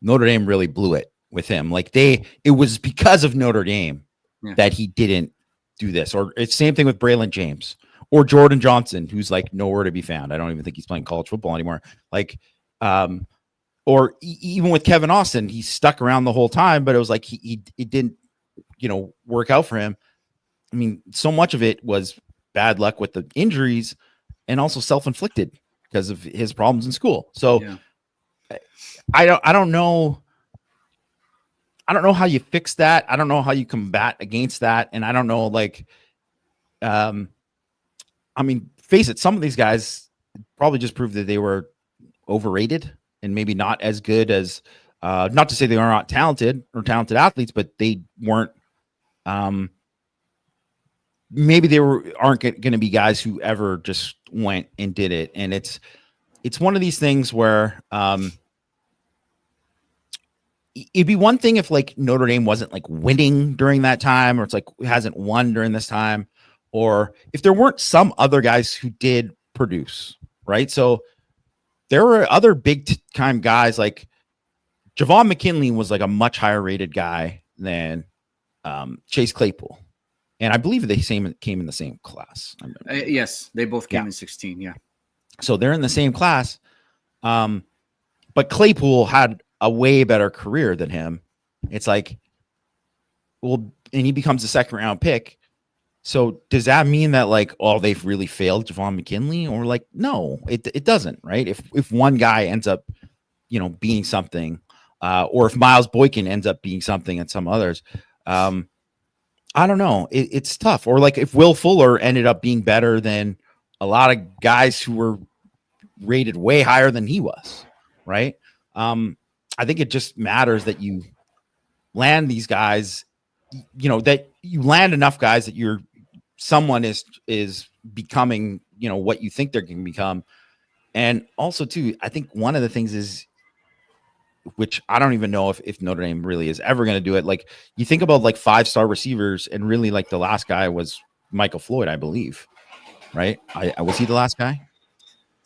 Notre Dame really blew it with him. Like it was because of Notre Dame that he didn't do this. Or it's same thing with Braylon James or Jordan Johnson, who's like nowhere to be found. I don't even think he's playing college football anymore. Like, or even with Kevin Austin, he's stuck around the whole time, but it was like it didn't, work out for him. I mean, so much of it was bad luck with the injuries and also self-inflicted because of his problems in school. So I don't know. I don't know how you fix that. I don't know how you combat against that. And I don't know, like, I mean, face it, some of these guys probably just proved that they were overrated and maybe not as good as, not to say they are not talented or talented athletes, but they weren't, maybe they aren't going to be guys who ever just went and did it. And it's one of these things where, it'd be one thing if like Notre Dame wasn't like winning during that time, or it's like hasn't won during this time, or if there weren't some other guys who did produce, right? So there were other big time guys like Javon McKinley was like a much higher rated guy than Chase Claypool. And I believe they came in the same class. Yes, they both came in 16. Yeah. So they're in the same class. But Claypool had a way better career than him. It's like, well, and he becomes a second round pick. So does that mean that like, oh, they've really failed Javon McKinley? Or like, no, it doesn't, right? If one guy ends up, being something, or if Miles Boykin ends up being something and some others, I don't know. It's tough. Or like if Will Fuller ended up being better than a lot of guys who were rated way higher than he was, right? I think it just matters that you land these guys, that you land enough guys that someone is becoming, what you think they're going to become. And also too, I think one of the things is, which I don't even know if Notre Dame really is ever going to do it. Like you think about like 5-star receivers, and really like the last guy was Michael Floyd, I believe. Right? Was he the last guy?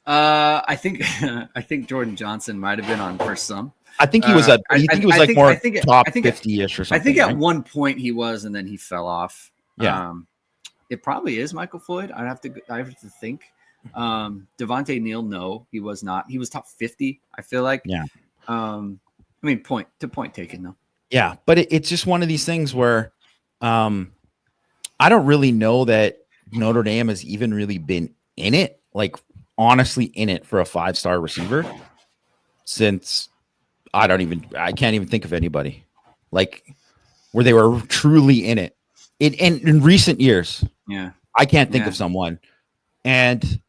I think Jordan Johnson might have been on for some. I think he was top 50-ish or something. I think at one point he was, and then he fell off. Yeah. It probably is Michael Floyd. I have to think. Devontae Neal, no, he was not. He was top 50, I feel like. Yeah. Point taken though. Yeah, but it's just one of these things where I don't really know that Notre Dame has even really been in it, like honestly in it for a 5-star receiver since I can't even think of anybody like where they were truly in it in recent years. Yeah. I can't think of someone. And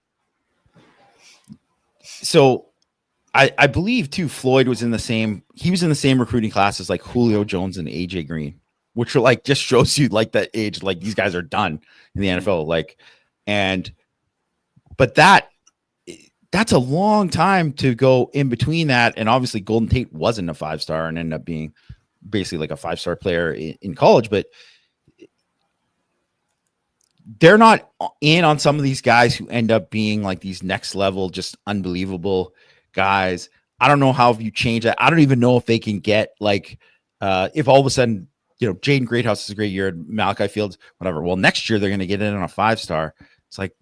so I believe too, Floyd was in the same recruiting class as like Julio Jones and AJ Green, which are like, just shows you like that age, like these guys are done in the NFL. Like, but that's a long time to go in between that. And obviously Golden Tate wasn't a 5-star and ended up being basically like a 5-star player in college, but they're not in on some of these guys who end up being like these next level, just unbelievable guys. I don't know how you change that. I don't even know if they can get like, if all of a sudden, Jaden Greathouse is a great year, Malachi Fields, whatever. Well, next year they're going to get in on a 5-star. It's like,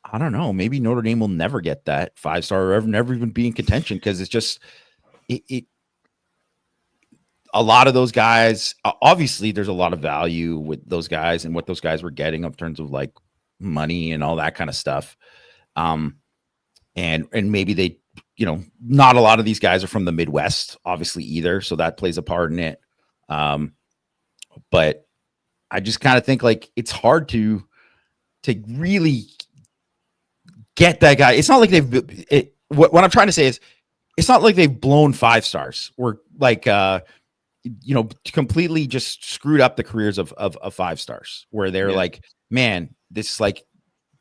I don't know. Maybe Notre Dame will never get that 5-star or never even be in contention because it's just a lot of those guys. Obviously, there's a lot of value with those guys and what those guys were getting in terms of like money and all that kind of stuff. And maybe they, not a lot of these guys are from the Midwest, obviously either, so that plays a part in it. But I just kind of think like it's hard to really get that guy. It's not like what I'm trying to say is it's not like they've blown 5-stars or like completely just screwed up the careers of 5-stars where they're like, man, this is like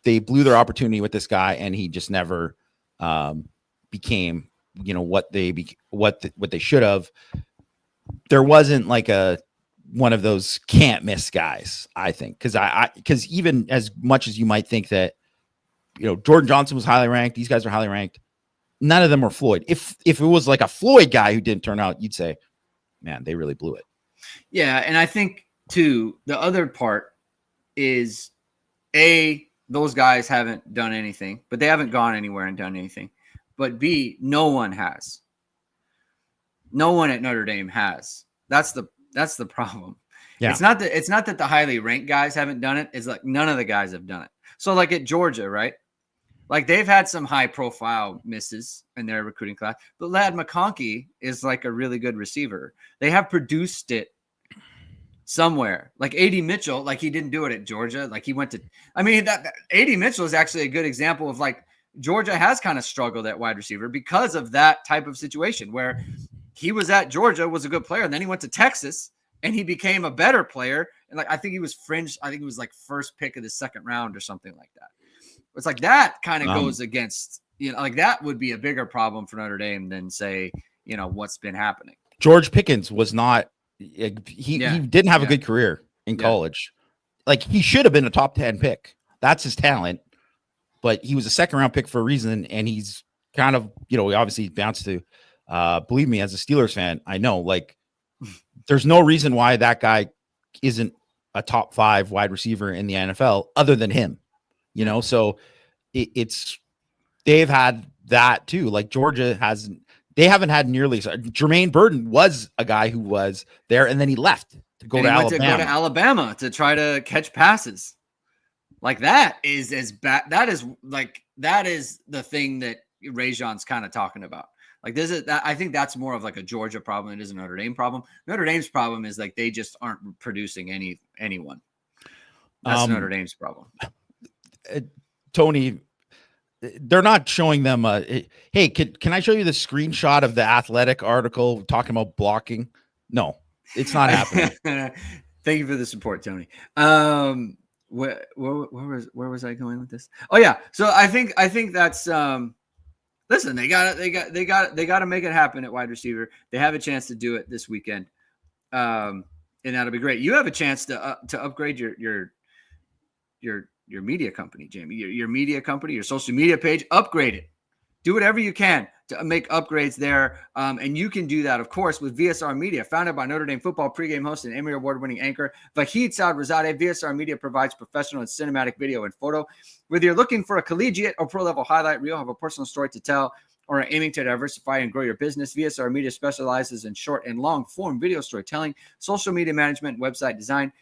they blew their opportunity with this guy and he just never became what they should have. There wasn't like one of those can't miss guys, I think, because even as much as you might think that Jordan Johnson was highly ranked, these guys are highly ranked, none of them were Floyd. If it was like a Floyd guy who didn't turn out, you'd say, man, they really blew it. Yeah, and I think too the other part is those guys haven't done anything, but they haven't gone anywhere and done anything. But B, no one has. No one at Notre Dame has. That's the problem. Yeah. It's not that the highly ranked guys haven't done it. It's like none of the guys have done it. So like at Georgia, right? Like they've had some high profile misses in their recruiting class, but Ladd McConkey is like a really good receiver. They have produced it somewhere. Like A.D. Mitchell, like he didn't do it at Georgia. Like he went to, A.D. Mitchell is actually a good example of like Georgia has kind of struggled at wide receiver because of that type of situation where he was at Georgia, was a good player. And then he went to Texas and he became a better player. And like, I think he was fringe. I think he was like first pick of the second round or something like that. It's like that kind of goes against, like that would be a bigger problem for Notre Dame than say, what's been happening. George Pickens was not, he didn't have a good career in college. Like he should have been a top 10 pick. That's his talent, but he was a second round pick for a reason. And he's kind of, he obviously bounced to, believe me, as a Steelers fan, I know like there's no reason why that guy isn't a top 5 wide receiver in the NFL other than him. So they've had that too. Like Georgia they haven't had nearly. Jermaine Burton was a guy who was there and then he left to go to Alabama to try to catch passes. Like that is as bad. That is the thing that Rajon's kind of talking about. Like I think that's more of like a Georgia problem. It is a Notre Dame problem. Notre Dame's problem is like they just aren't producing anyone. That's Notre Dame's problem. Tony, they're not showing them. Hey, can I show you the screenshot of the Athletic article talking about blocking? No, it's not happening. Thank you for the support, Tony. Where was I going with this? Oh yeah, so I think that's listen. They got to make it happen at wide receiver. They have a chance to do it this weekend, and that'll be great. You have a chance to upgrade your media company, Jamie. Your media company, your social media page, upgrade it. Do whatever you can to make upgrades there. And you can do that, of course, with VSR Media, founded by Notre Dame Football pregame host and Emmy Award-winning anchor Vahid Sadrazadeh. VSR Media provides professional and cinematic video and photo. Whether you're looking for a collegiate or pro-level highlight reel, have a personal story to tell, or are aiming to diversify and grow your business, VSR Media specializes in short and long-form video storytelling, social media management, and website design.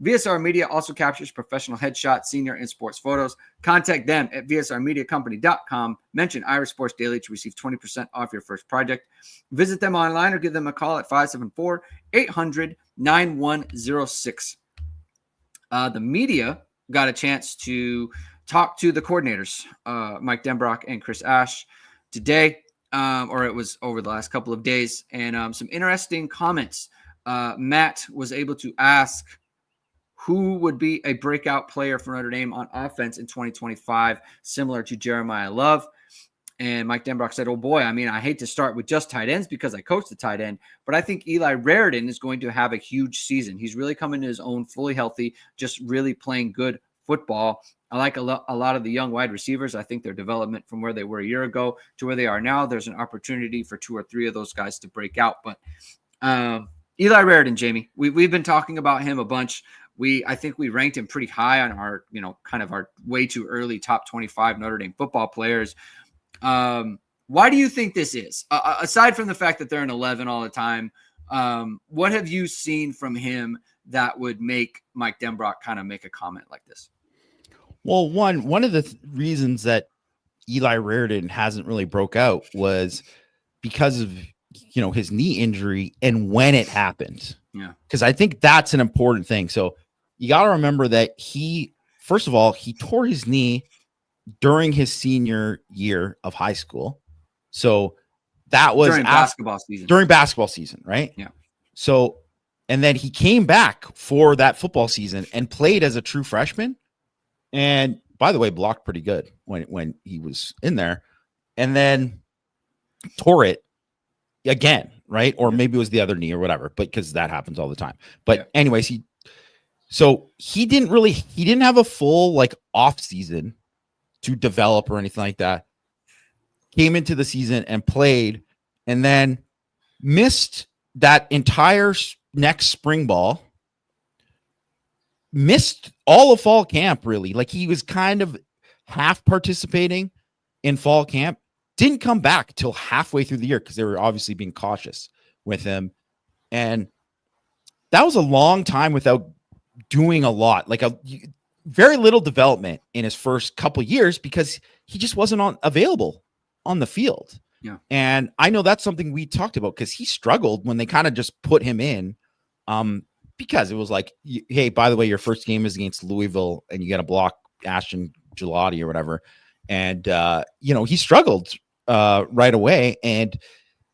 VSR Media also captures professional headshots, senior, and sports photos. Contact them at vsrmediacompany.com. Mention Irish Sports Daily to receive 20% off your first project. Visit them online or give them a call at 574-800-9106. The media got a chance to talk to the coordinators, Mike Denbrock and Chris Ash, today, or it was over the last couple of days, and some interesting comments. Matt was able to ask who would be a breakout player for Notre Dame on offense in 2025, similar to Jeremiah Love. And Mike Denbrock said, oh boy, I mean, I hate to start with just tight ends because I coach the tight end, but I think Eli Raridan is going to have a huge season. He's really coming to his own, fully healthy, just really playing good football. I like a lot of the young wide receivers. I think their development from where they were a year ago to where they are now, there's an opportunity for 2 or 3 of those guys to break out. But Eli Raridan, Jamie, we've been talking about him a bunch. I think we ranked him pretty high on our, kind of our way too early top 25 Notre Dame football players. Why do you think this is? Aside from the fact that they're an 11 all the time, what have you seen from him that would make Mike Denbrock kind of make a comment like this? Well, one of the reasons that Eli Raridan hasn't really broke out was because of his knee injury and when it happened. Yeah, because I think that's an important thing. So you got to remember that first of all, he tore his knee during his senior year of high school. So that was during basketball season, right? Yeah. So, and then he came back for that football season and played as a true freshman. And by the way, blocked pretty good when he was in there, and then tore it again, right? Or maybe it was the other knee or whatever, but because that happens all the time. But anyways, he didn't have a full off season to develop or anything like that. Came into the season and played, and then missed that entire next spring ball. Missed all of fall camp, really. He was kind of half participating in fall camp. Didn't come back till halfway through the year because they were obviously being cautious with him. And that was a long time without doing a lot, very little development in his first couple years because he just wasn't available on the field. Yeah. And I know that's something we talked about because he struggled when they kind of just put him in. Because it was hey, by the way, your first game is against Louisville and you got to block Ashton Gelati or whatever. And, he struggled right away. And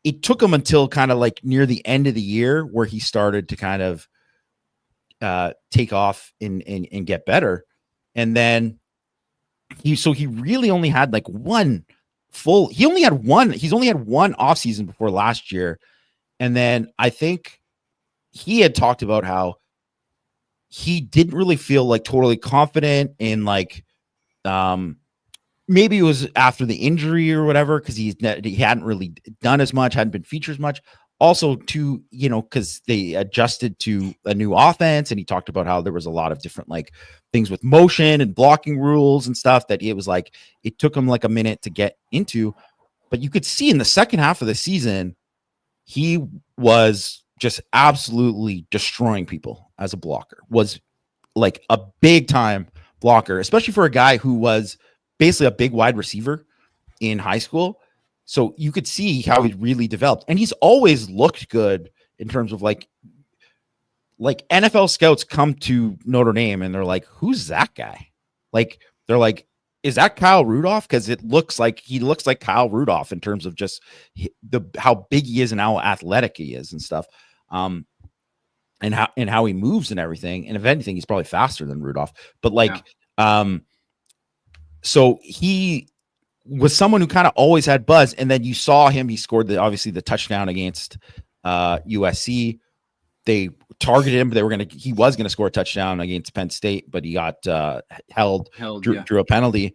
it took him until kind of near the end of the year where he started to kind of take off and get better. And then he really only had he's only had one off season before last year. And then I think he had talked about how he didn't really feel totally confident in maybe it was after the injury or whatever, because he hadn't really done as much, hadn't been featured as much. Also, because they adjusted to a new offense, and he talked about how there was a lot of different things with motion and blocking rules and stuff that it was it took him a minute to get into. But you could see in the second half of the season, he was just absolutely destroying people as a blocker. Was a big time blocker, especially for a guy who was basically a big wide receiver in high school. So you could see how he really developed, and he's always looked good in terms of NFL scouts come to Notre Dame and they're who's that guy? They're is that Kyle Rudolph? Because he looks like Kyle Rudolph in terms of just how big he is and how athletic he is and stuff. And how he moves and everything. And if anything, he's probably faster than Rudolph. But so he was someone who kind of always had buzz. And then you saw him, he scored obviously the touchdown against USC. They targeted him, but he was going to score a touchdown against Penn State, but he got held, drew a penalty.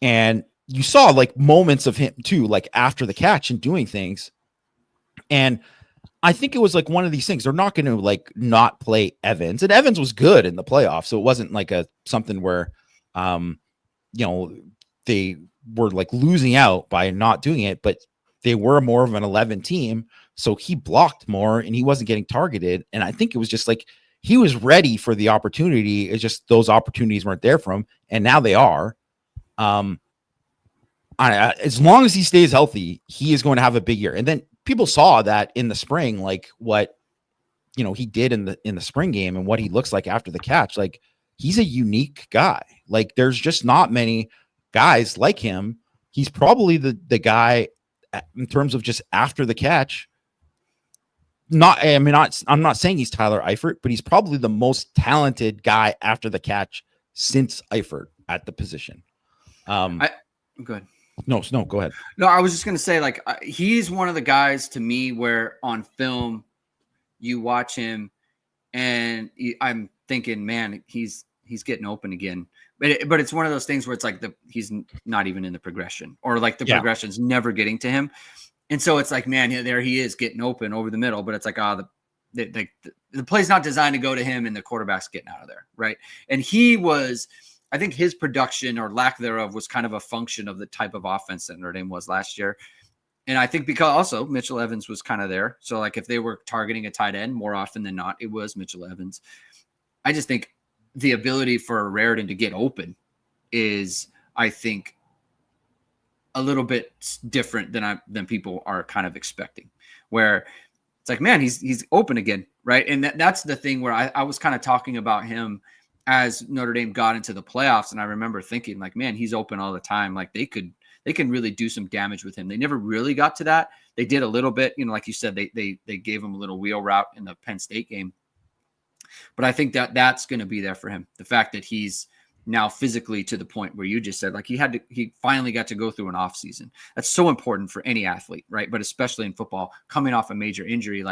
And you saw moments of him too, after the catch and doing things. And I think it was one of these things. They're not going to not play Evans, and Evans was good in the playoffs. So it wasn't something where, they were losing out by not doing it, but they were more of an 11 team. So he blocked more and he wasn't getting targeted. And I think it was just he was ready for the opportunity. It's just those opportunities weren't there for him. And now they are. As long as he stays healthy, he is going to have a big year. And then people saw that in the spring, what, he did in the spring game and what he looks like after the catch. He's a unique guy. There's just not many guys like him. He's probably the guy in terms of just after the catch. I'm not saying he's Tyler Eifert, but he's probably the most talented guy after the catch since Eifert at the position. Good. No, go ahead. No, I was just going to say, he's one of the guys to me where on film you watch him and I'm thinking, man, he's getting open again. But it's one of those things where it's he's not even in the progression, or the progression's never getting to him. And so it's man, there he is getting open over the middle, but it's the play's not designed to go to him and the quarterback's getting out of there. Right. And I think his production or lack thereof was kind of a function of the type of offense that Notre Dame was last year. And I think because also Mitchell Evans was kind of there. So if they were targeting a tight end more often than not, it was Mitchell Evans. I just think the ability for Raritan to get open is, I think, a little bit different than people are kind of expecting, where it's man, he's open again. Right. And that's the thing where I was kind of talking about him as Notre Dame got into the playoffs. And I remember thinking man, he's open all the time. They can really do some damage with him. They never really got to that. They did a little bit, like you said, they gave him a little wheel route in the Penn State game. But I think that's going to be there for him. The fact that he's now physically to the point where you just said, he finally got to go through an off season. That's so important for any athlete, right? But especially in football, coming off a major injury,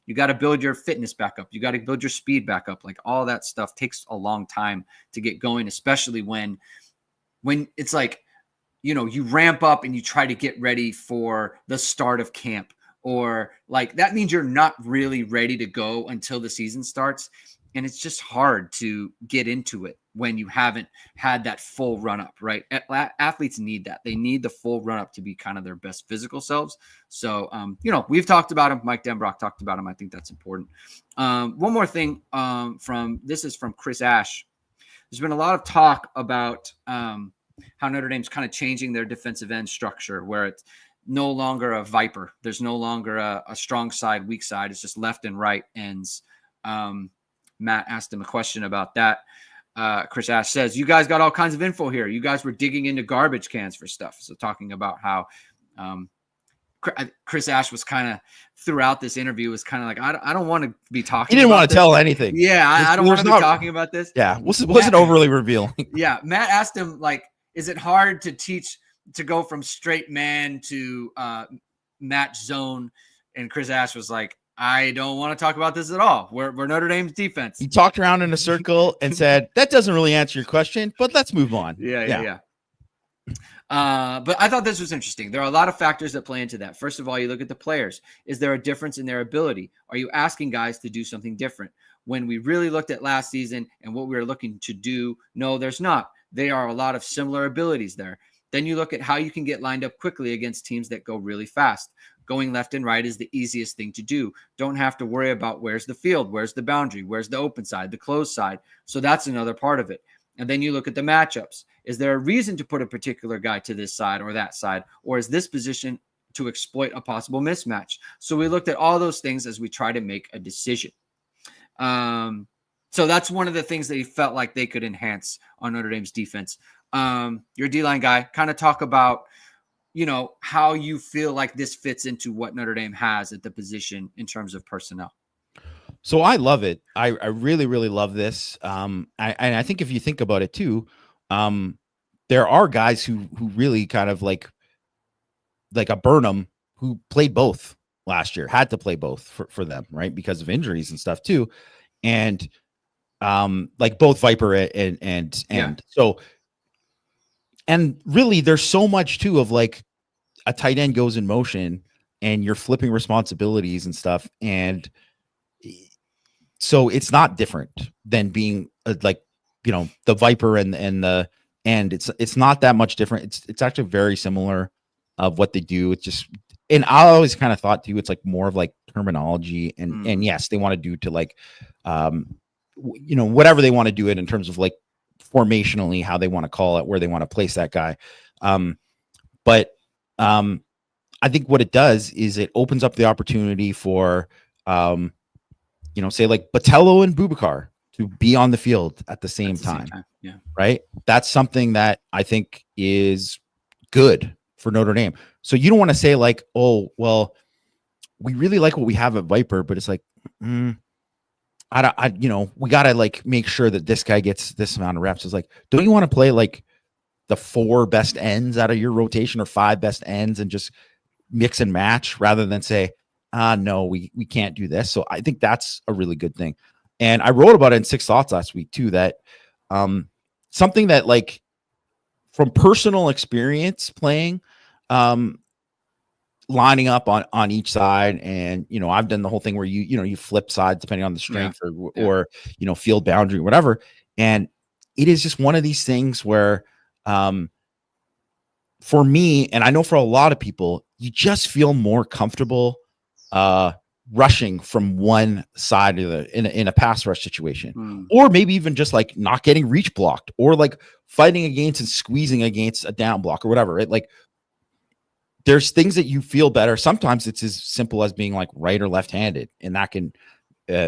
you got to build your fitness back up. You got to build your speed back up. All that stuff takes a long time to get going, especially when it's you ramp up and you try to get ready for the start of camp, or that means you're not really ready to go until the season starts. And it's just hard to get into it when you haven't had that full run up, right? Athletes need that. They need the full run up to be kind of their best physical selves. So, we've talked about him. Mike Denbrock talked about him. I think that's important. One more thing this is from Chris Ash. There's been a lot of talk about how Notre Dame's kind of changing their defensive end structure, where it's no longer a viper. There's no longer a strong side, weak side. It's just left and right ends. Matt asked him a question about that. Chris Ash says, you guys got all kinds of info here. You guys were digging into garbage cans for stuff. So talking about how Chris Ash was kind of throughout this interview was kind of I don't want to be talking. He didn't want to this. tell anything. Yeah, I don't want to be talking about this. Yeah, wasn't overly revealing. Yeah, Matt asked him, is it hard to teach to go from straight man to match zone? And Chris Ash was I don't want to talk about this at all. We're Notre Dame's defense. He talked around in a circle and said, that doesn't really answer your question, but let's move on. Yeah. But I thought this was interesting. There are a lot of factors that play into that. First of all, you look at the players. Is there a difference in their ability? Are you asking guys to do something different? When we really looked at last season and what we were looking to do, no, there's not. There are a lot of similar abilities there. Then you look at how you can get lined up quickly against teams that go really fast. Going left and right is the easiest thing to do. Don't have to worry about where's the field, where's the boundary, where's the open side, the closed side. So that's another part of it. And then you look at the matchups. Is there a reason to put a particular guy to this side or that side? Or is this position to exploit a possible mismatch? So we looked at all those things as we try to make a decision. So that's one of the things that he felt like they could enhance on Notre Dame's defense. Your D-line guy, kind of talk about, how you feel like this fits into what Notre Dame has at the position in terms of personnel. So I love it. I really, really love this. I think if you think about it too, there are guys who really kind of like a Burnham who played both last year, had to play both for them, right? Because of injuries and stuff too. And like both Viper and so, and really there's so much too of like a tight end goes in motion and you're flipping responsibilities and stuff. And so it's not different than being the Viper and the end. It's not that much different. It's actually very similar of what they do. It's just, and I always kind of thought too, it's like more of like terminology and yes, they want to do to like, whatever they want to do it in terms of like formationally, how they want to call it, where they want to place that guy. But I think what it does is it opens up the opportunity for, say like Botello and Boubacar to be on the field at the same time. Yeah. Right. That's something that I think is good for Notre Dame. So you don't want to say like, oh, well, we really like what we have at Viper, but it's like, we got to like make sure that this guy gets this amount of reps. It's like, don't you want to play like the 4 best ends out of your rotation or 5 best ends and just mix and match rather than say, no, we can't do this. So I think that's a really good thing. And I wrote about it in 6 Thoughts last week too, that something that like from personal experience playing, lining up on each side. And, I've done the whole thing where you flip sides depending on the strength or field boundary, or whatever. And it is just one of these things where, for me, and I know for a lot of people, you just feel more comfortable rushing from one side of in a pass rush situation, or maybe even just like not getting reach blocked, or like fighting against and squeezing against a down block or whatever. Right? Like there's things that you feel better. Sometimes it's as simple as being like right or left-handed, and that can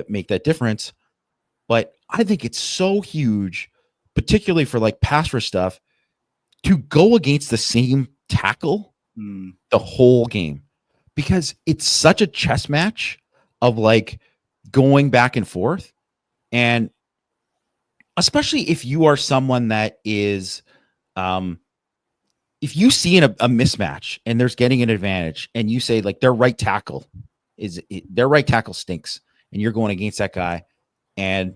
make that difference. But I think it's so huge, particularly for like pass rush stuff, to go against the same tackle the whole game, because it's such a chess match of like going back and forth. And especially if you are someone that is, if you see a mismatch and there's getting an advantage and you say like their right tackle stinks and you're going against that guy, and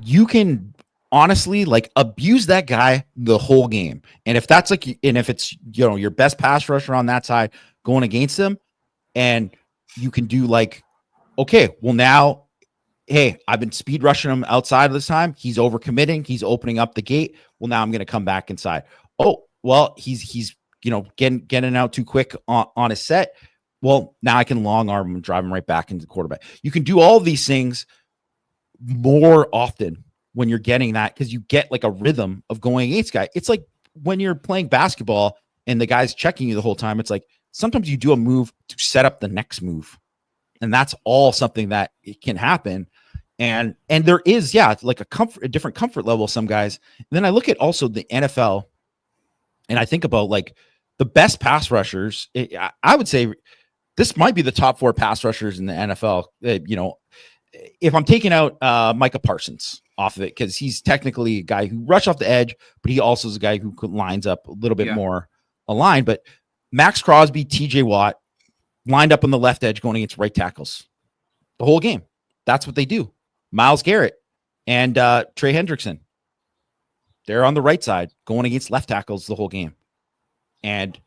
you can honestly like abuse that guy the whole game. And if that's like, and if it's, your best pass rusher on that side going against them, and you can do like, okay, well now, hey, I've been speed rushing him outside of this time. He's overcommitting. He's opening up the gate. Well, now I'm going to come back inside. Oh, well, he's getting out too quick on his set. Well, now I can long arm him and drive him right back into the quarterback. You can do all these things more often when you're getting that, because you get like a rhythm of going against guy. It's like when you're playing basketball and the guy's checking you the whole time. It's like sometimes you do a move to set up the next move, and that's all something that it can happen. And there is, like a different comfort level. Some guys. And then I look at also the NFL, and I think about like the best pass rushers. I would say this might be the top 4 pass rushers in the NFL. If I'm taking out Micah Parsons off of it, because he's technically a guy who rushed off the edge, but he also is a guy who lines up a little bit more aligned. But Max Crosby, TJ Watt lined up on the left edge going against right tackles the whole game. That's what they do. Myles Garrett and Trey Hendrickson, they're on the right side going against left tackles the whole game. And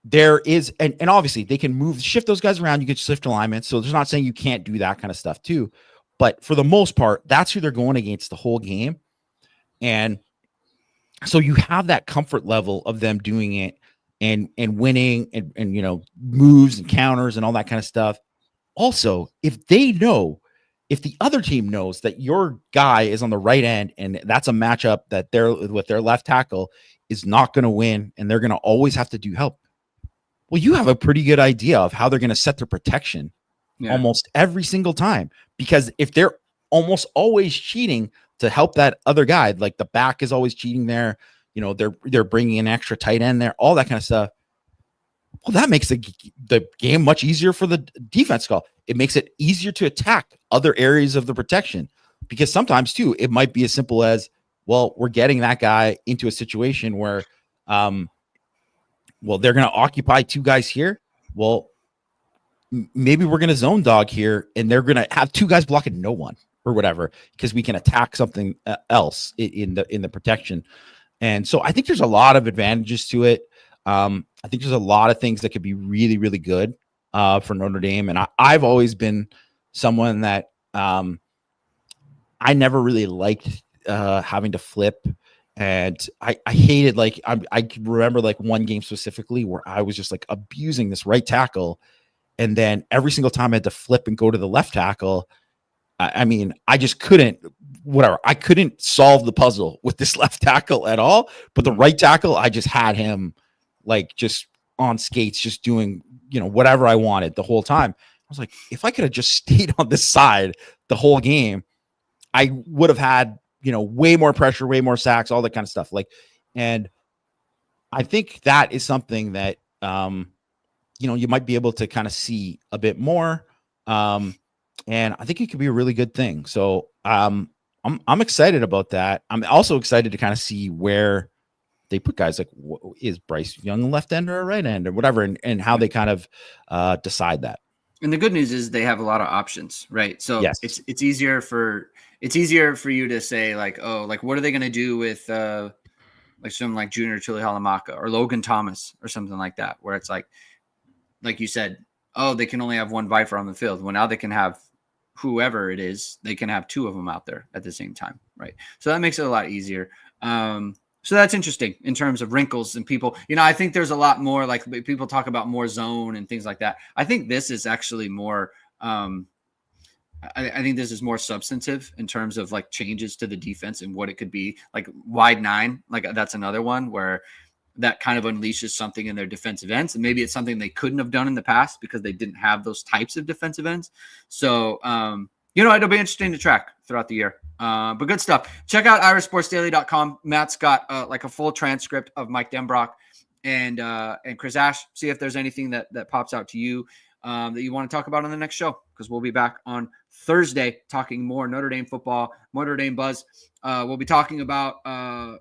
there is, and obviously they can shift those guys around. You can shift alignments. So there's not saying you can't do that kind of stuff too. But for the most part, that's who they're going against the whole game. And so you have that comfort level of them doing it and winning and moves and counters and all that kind of stuff. Also, if the other team knows that your guy is on the right end and that's a matchup that they're with their left tackle is not going to win, and they're going to always have to do help. Well, you have a pretty good idea of how they're going to set their protection almost every single time, because if they're almost always cheating to help that other guy. Like the back is always cheating there. You know, they're bringing an extra tight end there, all that kind of stuff. Well, that makes the game much easier for the defense call. It makes it easier to attack other areas of the protection, because sometimes too, it might be as simple as, well, we're getting that guy into a situation where, well, they're going to occupy two guys here. Well, maybe we're going to zone dog here, and they're going to have two guys blocking no one or whatever, because we can attack something else in the protection. And so I think there's a lot of advantages to it. I think there's a lot of things that could be really, really good for Notre Dame. And I've always been someone that I never really liked having to flip. And I hated, like, I remember like one game specifically where I was just like abusing this right tackle. And then every single time I had to flip and go to the left tackle, I mean, I just couldn't, whatever. I couldn't solve the puzzle with this left tackle at all. But the right tackle, I just had him like just on skates, just doing, you know, whatever I wanted the whole time. I was like, if I could have just stayed on this side the whole game, I would have had, you know, way more pressure, way more sacks, all that kind of stuff. Like, and I think that is something that, you know, you might be able to kind of see a bit more. And I think it could be a really good thing. So I'm excited about that. I'm also excited to kind of see where they put guys like, is Bryce Young a left end or a right end or whatever, and how they kind of decide that. And the good news is they have a lot of options, right? So yes. it's easier for you to say like, oh, like what are they going to do with like someone like Junior Tuihalamaka or Logan Thomas or something like that, where it's like you said, oh, they can only have one Viper on the field. Well, now they can have whoever it is, they can have two of them out there at the same time, right? So that makes it a lot easier. So that's interesting in terms of wrinkles and people. You know, I think there's a lot more, like people talk about more zone and things like that. I think this is actually more I think this is more substantive in terms of like changes to the defense and what it could be. Like wide nine, like that's another one where that kind of unleashes something in their defensive ends. And maybe it's something they couldn't have done in the past because they didn't have those types of defensive ends. So, you know, it'll be interesting to track throughout the year. But good stuff. Check out irishsportsdaily.com. Matt's got like a full transcript of Mike Denbrock and Chris Ash. See if there's anything that pops out to you that you want to talk about on the next show, because we'll be back on Thursday talking more Notre Dame football, Notre Dame buzz. We'll be talking about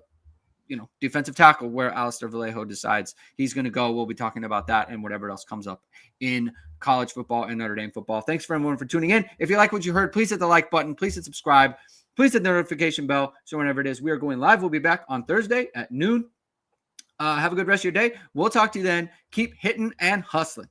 you know, defensive tackle, where Alistair Vallejo decides he's going to go. We'll be talking about that and whatever else comes up in college football and Notre Dame football. Thanks for everyone for tuning in. If you like what you heard, please hit the like button. Please hit subscribe. Please hit the notification bell. So whenever it is we are going live, we'll be back on Thursday at noon. Have a good rest of your day. We'll talk to you then. Keep hitting and hustling.